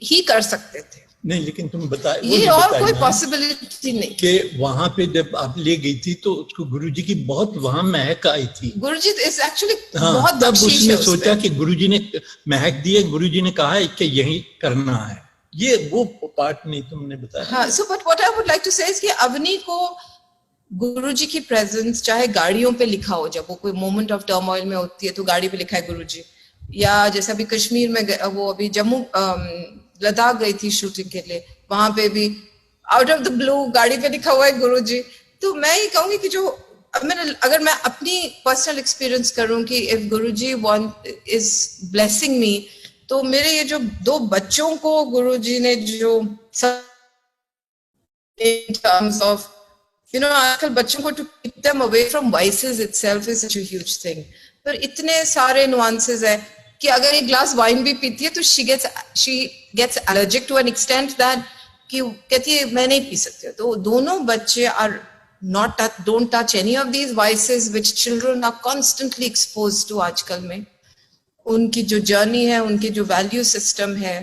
ही कर सकते थे। नहीं, लेकिन तुम बताए ये और कोई पॉसिबिलिटी नहीं कि वहां पे जब आप ले गई थी तो उसको गुरुजी की बहुत वहां महक आई थी। गुरुजी इज एक्चुअली हाँ, बहुत तब बख्शीश उसने है सोचा कि गुरुजी ने महक दी है, गुरुजी ने कहा है कि यही करना है। ये वो पार्ट नहीं तुमने बताया। हाँ, so but what I would like to say is कि अवनी को गुरुजी की प्रेजेंस चाहे गाड़ियों पे लिखा हो, जब वो कोई मोमेंट ऑफ टर्मोइल में होती है तो गाड़ी पे लिखा है गुरुजी, या जैसे अभी कश्मीर में वो अभी जम्मू लद्दाख गई थी शूटिंग के लिए, वहां पे भी आउट ऑफ द ब्लू गाड़ी पे लिखा हुआ है गुरुजी। तो मैं ये कहूंगी कि जो अगर मैं अपनी पर्सनल एक्सपीरियंस करूं कि if Guruji is blessing me, तो मेरे ये जो 2 बच्चों को गुरुजी ने जो in terms of, आजकल बच्चों को to keep them away from vices itself is such a huge thing. पर इतने सारे nuances है कि अगर एक ग्लास वाइन भी पीती है तो she gets allergic to an extent that कि कहती है मैं नहीं पी सकती. तो दोनों बच्चे don't touch any of these vices which children are constantly exposed to आजकल में. उनकी जो जर्नी है, उनकी जो वैल्यू सिस्टम है,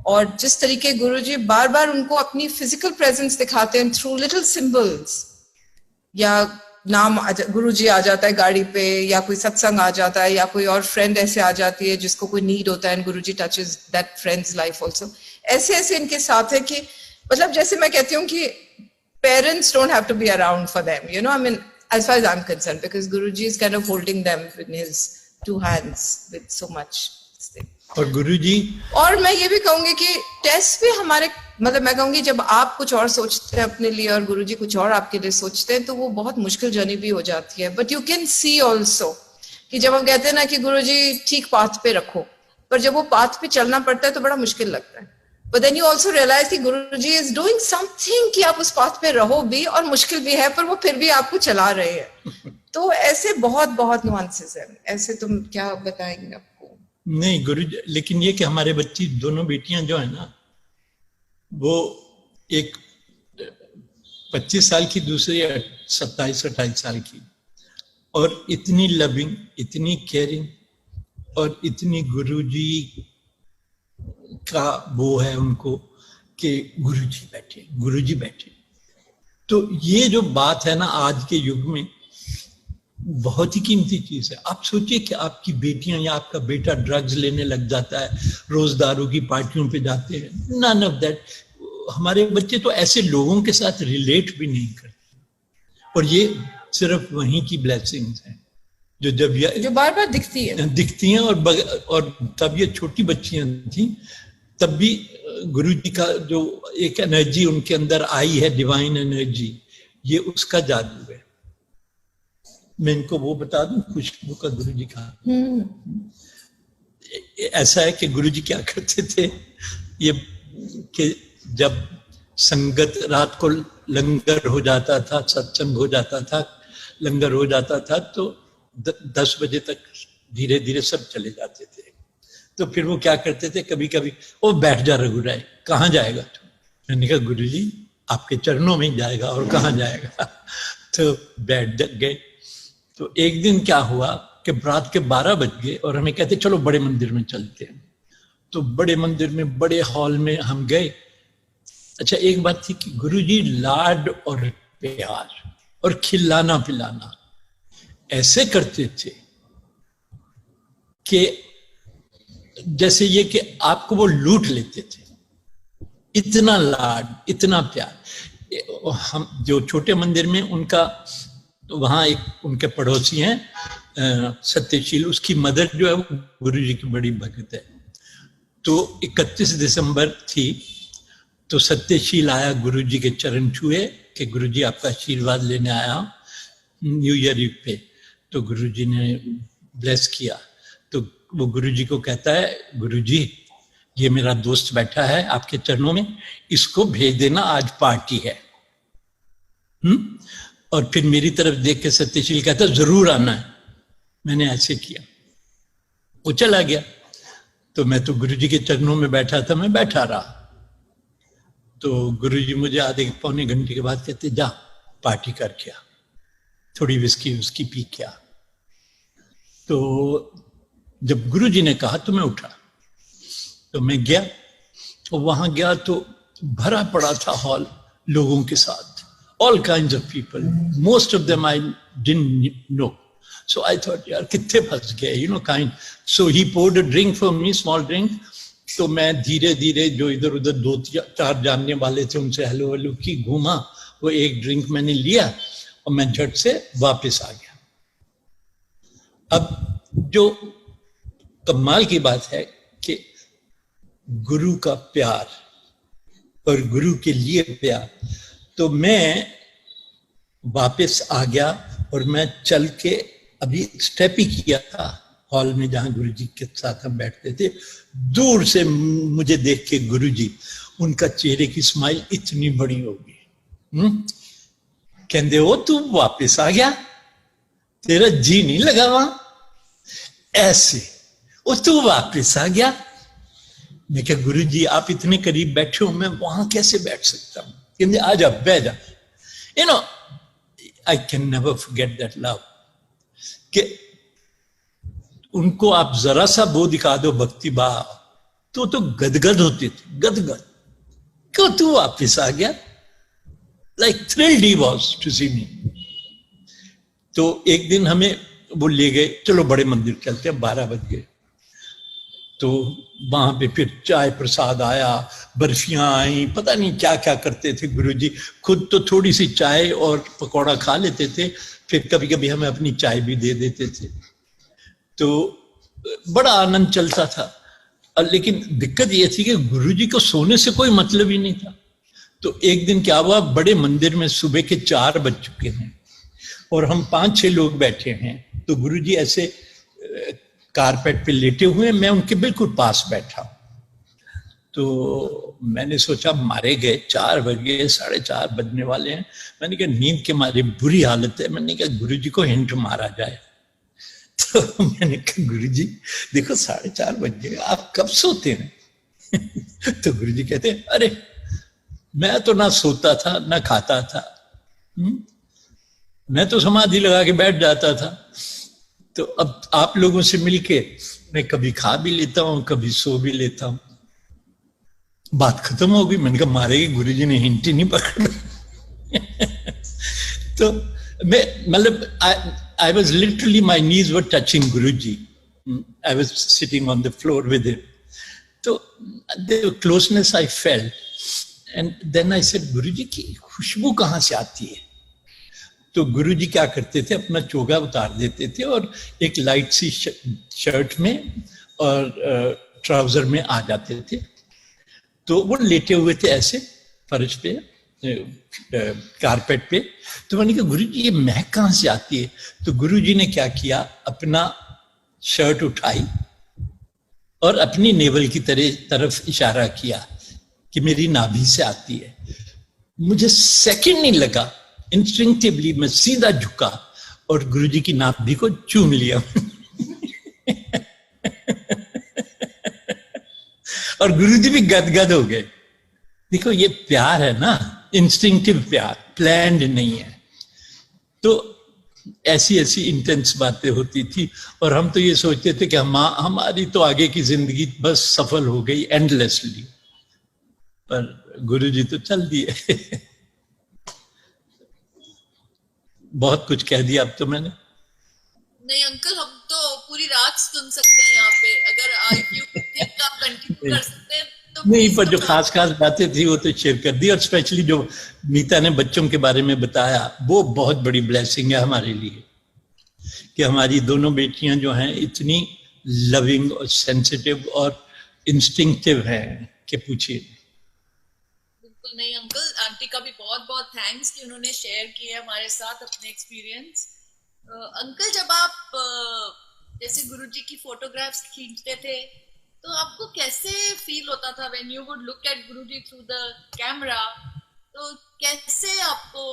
और जिस तरीके गुरुजी बार बार उनको अपनी फिजिकल प्रेजेंस दिखाते हैं थ्रू लिटिल सिंबल्स, या नाम गुरुजी आ जाता है गाड़ी पे, या कोई सत्संग आ जाता है, या कोई और फ्रेंड ऐसे आ जाती है जिसको कोई नीड होता है and Guruji touches that friends life also. ऐसे ऐसे इनके साथ है कि मतलब जैसे मैं कहती हूँ कि parents don't have to be around for them, I mean, as far as I'm concerned, because Guruji is kind of holding them in his 2 hands with so much thing. और गुरुजी, और मैं ये भी कहूंगी कि टेस्ट भी हमारे, मतलब मैं कहूंगी जब आप कुछ और सोचते हैं अपने लिए और गुरुजी कुछ और आपके लिए सोचते हैं तो वो बहुत मुश्किल जर्नी भी हो जाती है. But you can see also कि जब हम कहते हैं ना कि गुरुजी ठीक पाथ पे रखो, पर जब वो पाथ पे चलना पड़ता है तो बड़ा मुश्किल लगता है. But then you also realize कि गुरुजी is doing something कि आप उस पाथ पे रहो भी और मुश्किल भी है, पर वो फिर भी आपको चला रहे हैं. तो ऐसे बहुत बहुत नुआंसेस हैं. ऐसे तुम क्या बताएंगे आपको? नहीं गुरुजी, लेकिन ये कि हमारे बच्ची दोनों बेटियां जो है ना, वो एक 25 साल की, दूसरी 27-28 साल की, और इतनी लविंग, इतनी केयरिंग और इतनी गुरुजी का वो है उनको कि गुरुजी बैठे. तो ये जो बात है ना आज के युग में बहुत ही कीमती चीज है. आप सोचिए कि आपकी बेटियां या आपका बेटा ड्रग्स लेने लग जाता है, रोज दारू की पार्टियों पे जाते हैं. None of that. हमारे बच्चे तो ऐसे लोगों के साथ रिलेट भी नहीं करते, और ये सिर्फ वहीं की ब्लेसिंग्स हैं जो बार बार दिखती हैं. और तब ये छोटी बच्चियां थी, तब भी गुरुजी का जो एक एनर्जी उनके अंदर आई है, डिवाइन एनर्जी, ये उसका जादू है. मैं इनको वो बता दूं खुशबू का गुरुजी का. ऐसा है कि गुरुजी क्या करते थे, ये कि जब संगत रात को लंगर हो जाता था, सत्संग हो जाता था, लंगर हो जाता था, तो 10 बजे तक धीरे धीरे सब चले जाते थे. तो फिर वो क्या करते थे, कभी कभी ओ बैठ जा रघु राय, कहाँ जाएगा तू? मैंने कहा गुरुजी आपके चरणों में ही जाएगा, और कहाँ जाएगा. तो बैठ गए. तो एक दिन क्या हुआ कि रात के 12 बज गए और हमें कहते चलो बड़े मंदिर में चलते हैं. तो बड़े मंदिर में, बड़े हॉल में हम गए. अच्छा, एक बात थी कि गुरुजी लाड और प्यार और खिलाना पिलाना ऐसे करते थे कि जैसे ये कि आपको वो लूट लेते थे. इतना लाड, इतना प्यार. हम जो छोटे मंदिर में उनका, तो वहां एक उनके पड़ोसी हैं सत्यशील, उसकी मदर जो है वो गुरुजी की बड़ी भक्त है. तो 31 दिसंबर थी, तो सत्यशील आया, गुरुजी के चरण छुए कि गुरुजी आपका आशीर्वाद लेने आया न्यू ईयर ईव पे. तो गुरुजी ने ब्लेस किया. तो वो गुरुजी को कहता है, गुरुजी ये मेरा दोस्त बैठा है आपके चरणों में, इसको भेज देना, आज पार्टी है. और फिर मेरी तरफ देख के सत्यशील कहता जरूर आना है. मैंने ऐसे किया, वो चला गया. तो मैं तो गुरुजी के चरणों में बैठा था, मैं बैठा रहा. तो गुरुजी मुझे आधे पौने घंटे के बाद कहते जा पार्टी कर क्या, थोड़ी विस्की उसकी पी क्या. तो जब गुरुजी ने कहा तो मैं उठा, तो मैं गया. तो वहां गया तो भरा पड़ा था हॉल लोगों के साथ, all kinds of people, most of them I didn't know. So I thought यार कितने फंस गए, kind. So he poured a drink for me, small drink. तो मैं धीरे धीरे जो इधर उधर 2-4 जानने वाले थे उनसे हेलो हेलो की घूमा. वो एक ड्रिंक मैंने लिया और मैं झट से वापस आ गया. अब जो कमाल की बात है कि गुरु का प्यार और गुरु के लिए प्यार. तो मैं वापस आ गया और मैं चल के अभी स्टेप ही किया था हॉल में जहां गुरुजी के साथ हम बैठते थे। दूर से मुझे देख के गुरुजी, उनका चेहरे की स्माइल इतनी बड़ी होगी, कहते हो तू वापस आ गया, तेरा जी नहीं लगा वहां, ऐसे ओ तू वापस आ गया। मैं क्या गुरुजी आप इतने करीब बैठे हो, मैं वहां कैसे बैठ सकता हूं? कहते आ जा, बैठ जा। You know I can never forget that love. कि उनको आप जरा सा वो दिखा दो भक्ति भाव तो गदगद होते थे, गदगद। क्यों तू वापिस आ गया? Like thrilled he was to see me. तो एक दिन हमें वो ले गए, चलो बड़े मंदिर चलते हैं, 12 बज गए। तो वहां पे फिर चाय प्रसाद आया, बर्फियां आई, पता नहीं क्या क्या करते थे गुरुजी। खुद तो थोड़ी सी चाय और पकौड़ा खा लेते थे, फिर कभी कभी हमें अपनी चाय भी दे देते थे। तो बड़ा आनंद चलता था। लेकिन दिक्कत ये थी कि गुरुजी को सोने से कोई मतलब ही नहीं था। तो एक दिन क्या हुआ, बड़े मंदिर में सुबह के 4 बज चुके हैं और हम 5-6 लोग बैठे हैं। तो गुरुजी ऐसे कारपेट पे लेटे हुए, मैं उनके बिल्कुल पास बैठा। तो मैंने सोचा मारे गए, 4 बज गए, 4:30 बजने वाले हैं। मैंने कहा नींद के मारे बुरी हालत है, मैंने कहा गुरुजी को हिंट मारा जाए। तो मैंने कहा गुरुजी देखो 4:30 बज गए, आप कब सोते हैं? तो गुरुजी कहते हैं अरे मैं तो ना सोता था ना खाता था, मैं तो समाधि लगा के बैठ जाता था। तो अब आप लोगों से मिलके मैं कभी खा भी लेता हूं, कभी सो भी लेता हूं। बात खत्म हो गई। मैंने कहा मारेगी, गुरुजी ने हिंट ही नहीं पकड़ा। तो मैं मतलब I was literally, my knees were touching Guruji. I was sitting on the floor with him. So the closeness I felt, and then I said, Guruji की खुशबू कहाँ से आती है? तो गुरुजी क्या करते थे, अपना चोगा उतार देते थे और एक लाइट सी शर्ट में और ट्राउजर में आ जाते थे। तो वो लेटे हुए थे ऐसे फर्श पे, कारपेट पे। तो मैंने कहा गुरुजी ये महक कहाँ से आती है? तो गुरुजी ने क्या किया, अपना शर्ट उठाई और अपनी नेवल की तरफ इशारा किया कि मेरी नाभि से आती है। मुझे सेकंड नहीं लगा, इंस्टिंक्टिवली मैं सीधा झुका और गुरुजी की नाभि को चूम लिया। और गुरुजी भी गदगद हो गए। देखो ये प्यार है ना, इंस्टिंक्टिव प्यार, प्लान्ड नहीं है। तो ऐसी ऐसी इंटेंस बातें होती थी और हम तो ये सोचते थे कि हमारी तो आगे की जिंदगी बस सफल हो गई एंडलेसली, पर गुरुजी तो चल दिए। बहुत कुछ कह दिया अब तो मैंने। नहीं अंकल, हम तो पूरी रात सुन सकते हैं यहाँ पे, अगर यू कंटिन्यू कर सकते हैं तो। नहीं, पर जो खास खास बातें थी वो तो शेयर कर दी। और स्पेशली जो नीता ने बच्चों के बारे में बताया, वो बहुत बड़ी ब्लेसिंग है हमारे लिए कि हमारी दोनों बेटियां जो हैं इतनी लविंग और सेंसिटिव और इंस्टिंक्टिव हैं कि पूछिए। बिल्कुल नहीं अंकल, आंटी का भी बहुत बहुत थैंक्स कि उन्होंने शेयर किया हमारे साथ अपने एक्सपीरियंस। अंकल जब आप जैसे गुरुजी की फोटोग्राफ्स खींचते थे तो आपको कैसे फील होता था when you would look at Guruji through the camera? तो कैसे आपको?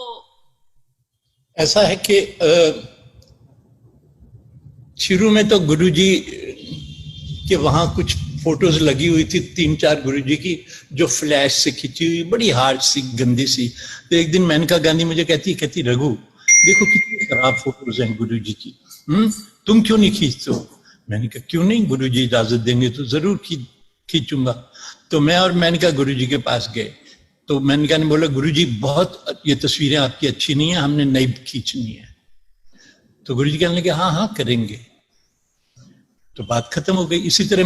ऐसा है कि शुरू में तो गुरुजी के वहां कुछ फोटोज लगी हुई थी, 3-4 गुरुजी की, जो फ्लैश से खींची हुई, बड़ी हार्ड सी, गंदी सी। तो एक दिन मेनका गांधी मुझे कहती रघु देखो कितनी खराब फोटोज हैं गुरुजी की, तुम क्यों नहीं खींचते हो? मैंने कहा क्यों नहीं, गुरुजी इजाजत देंगे तो जरूर खींचूंगा। तो मैं और मेनका गुरुजी के पास गए। तो मेनका ने बोला गुरुजी बहुत ये तस्वीरें आपकी अच्छी नहीं है, हमने नई खींचनी है। तो गुरुजी कहने लगे हाँ हाँ करेंगे। तो बात खत्म हो गई। इसी तरह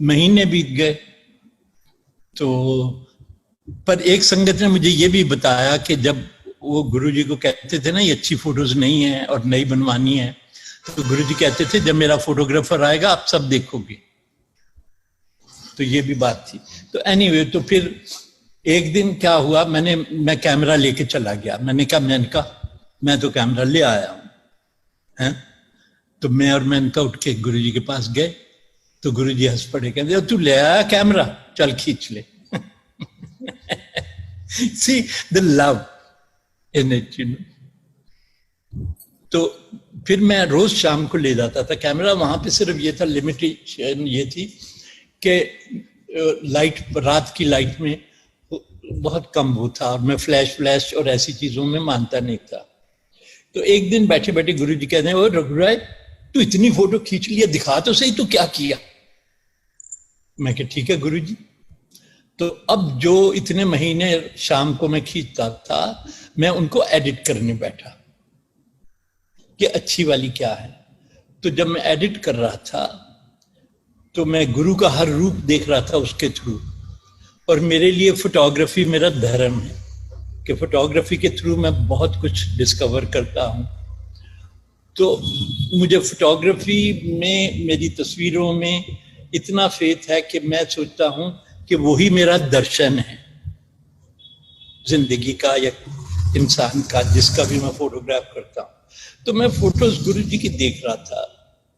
महीने बीत गए। तो पर एक संगत ने मुझे ये भी बताया कि जब वो गुरुजी को कहते थे ना ये अच्छी फोटोज नहीं है और नई बनवानी है, तो गुरुजी कहते थे जब मेरा फोटोग्राफर आएगा आप सब देखोगे। तो ये भी बात थी। तो एनीवे, तो फिर एक दिन क्या हुआ, मैं कैमरा लेके चला गया। मैंने कहा मैं तो कैमरा ले आया हूं, हैं? तो मैं और मेनका उठ के गुरुजी के पास गए, तो गुरुजी हंस पड़े, कहते तू ले आया कैमरा, चल खींच ले। See the love in it, you know. तो फिर मैं रोज शाम को ले जाता था कैमरा। वहां पे सिर्फ ये था, लिमिटेशन ये थी कि लाइट, रात की लाइट में बहुत कम वो था, और मैं फ्लैश और ऐसी चीजों में मानता नहीं था। तो एक दिन बैठे बैठे गुरुजी कहते हैं, ओ रघुराय तू इतनी फोटो खींच लिया, दिखा तो सही तू क्या किया। मैं कहा ठीक है गुरुजी। तो अब जो इतने महीने शाम को मैं खींचता था, मैं उनको एडिट करने बैठा कि अच्छी वाली क्या है। तो जब मैं एडिट कर रहा था तो मैं गुरु का हर रूप देख रहा था उसके थ्रू। और मेरे लिए फोटोग्राफी मेरा धर्म है कि फोटोग्राफी के थ्रू मैं बहुत कुछ डिस्कवर करता हूं। तो मुझे फोटोग्राफी में, मेरी तस्वीरों में इतना फेथ है कि मैं सोचता हूं कि वही मेरा दर्शन है जिंदगी का या इंसान का, जिसका भी मैं फोटोग्राफ करता हूं। तो मैं फोटोज गुरुजी की देख रहा था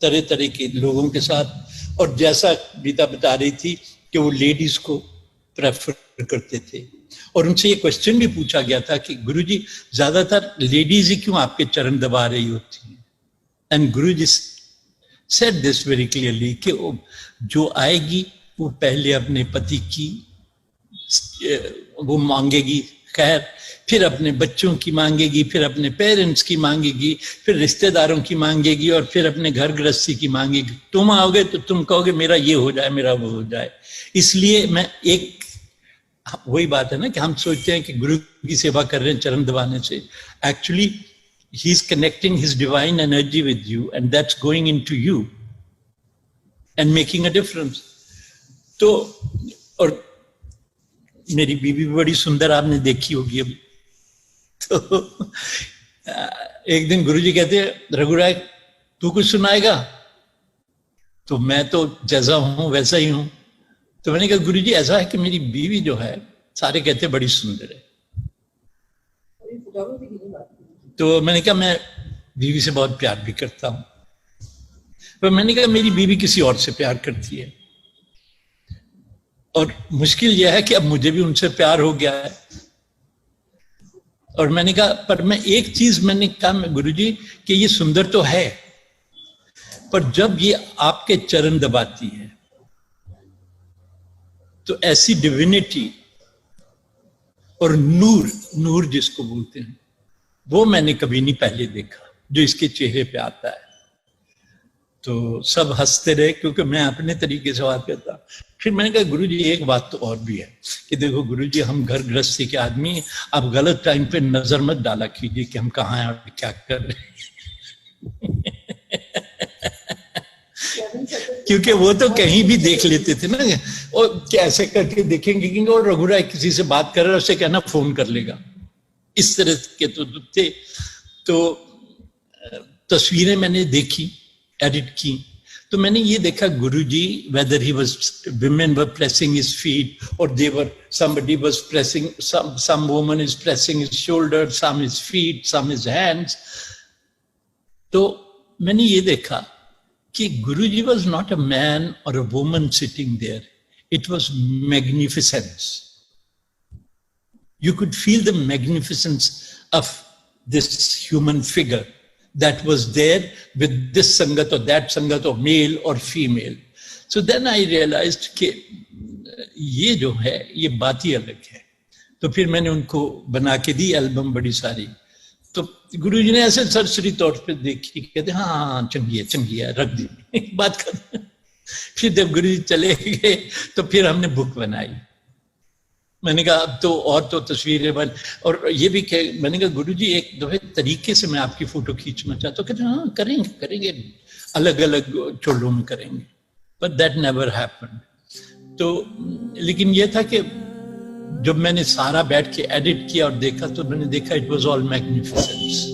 तरह तरह के लोगों के साथ, और जैसा गीता बता रही थी कि वो लेडीज को प्रेफर करते थे। और उनसे ये क्वेश्चन भी पूछा गया था कि गुरुजी ज्यादातर लेडीज ही क्यों आपके चरण दबा रही होती हैं। And Guruji said this very clearly कि जो आएगी वो पहले अपने पति की वो मांगेगी खैर, फिर अपने बच्चों की मांगेगी, फिर अपने पेरेंट्स की मांगेगी, फिर रिश्तेदारों की मांगेगी, और फिर अपने घर गृहस्थी की मांगेगी। तुम आओगे तो तुम कहोगे मेरा ये हो जाए, मेरा वो हो जाए। इसलिए मैं एक, वही बात है ना कि हम सोचते हैं कि गुरु की सेवा कर रहे हैं चरण दबाने से। Actually he is connecting his divine energy with you, and that's going into you and making a difference. तो और मेरी बीवी भी बड़ी सुंदर, आपने देखी होगी अभी। तो एक दिन गुरुजी कहते हैं, रघुराय तू कुछ सुनाएगा? तो मैं तो जैसा हूं वैसा ही हूं। तो मैंने कहा गुरुजी ऐसा है कि मेरी बीवी जो है, सारे कहते बड़ी सुंदर है। तो मैंने कहा मैं बीवी से बहुत प्यार भी करता हूं। पर मैंने कहा मेरी बीवी किसी और से प्यार करती है, और मुश्किल यह है कि अब मुझे भी उनसे प्यार हो गया है। और मैंने कहा पर मैं एक चीज मैंने कहा गुरुजी कि ये सुंदर तो है, पर जब ये आपके चरण दबाती है तो ऐसी डिविनिटी और नूर जिसको बोलते हैं, वो मैंने कभी नहीं पहले देखा जो इसके चेहरे पे आता है। तो सब हंसते रहे क्योंकि मैं अपने तरीके से बात करता। फिर मैंने कहा गुरुजी एक बात तो और भी है कि देखो गुरुजी हम घर गृहस्थी के आदमी, आप गलत टाइम पे नजर मत डाला कीजिए कि हम कहाँ हैं और क्या कर रहे हैं। क्योंकि वो तो कहीं भी देख लेते थे ना, और कैसे करके देखेंगे और रघुराय किसी से बात कर रहा है उसे कहना फोन कर लेगा, इस तरह के तो थे। तो तस्वीरें मैंने देखी, एडिट की, तो मैंने ये देखा गुरुजी whether he was, women were pressing his feet or they were, somebody was pressing, some woman is pressing his shoulder, some his feet, some his hands. तो मैंने ये देखा कि गुरुजी was not a man or a woman sitting there, it was magnificence. You could feel the magnificence of this human figure that was there with this sangat or that sangat or male or female. So then I realized कि ये जो है ये बात ही अलग है। तो फिर मैंने उनको बना के दी एल्बम बड़ी सारी। तो गुरुजी ने ऐसे सरसरी तौर पे देखी, कहते हाँ चंगी है रख दी बात कर। फिर जब गुरुजी चले गए तो फिर हमने बुक बनाई। मैंने कहा अब तो और तो तस्वीरें बन, और ये भी मैंने कहा गुरुजी एक दफे तरीके से मैं आपकी फोटो खींचना चाहता हूँ। कहते हाँ करेंगे अलग अलग चोलों में करेंगे, बट दैट नेवर हैपेंड। तो लेकिन ये था कि जब मैंने सारा बैठ के एडिट किया और देखा तो मैंने देखा इट वाज ऑल मैग्निफिसेंस।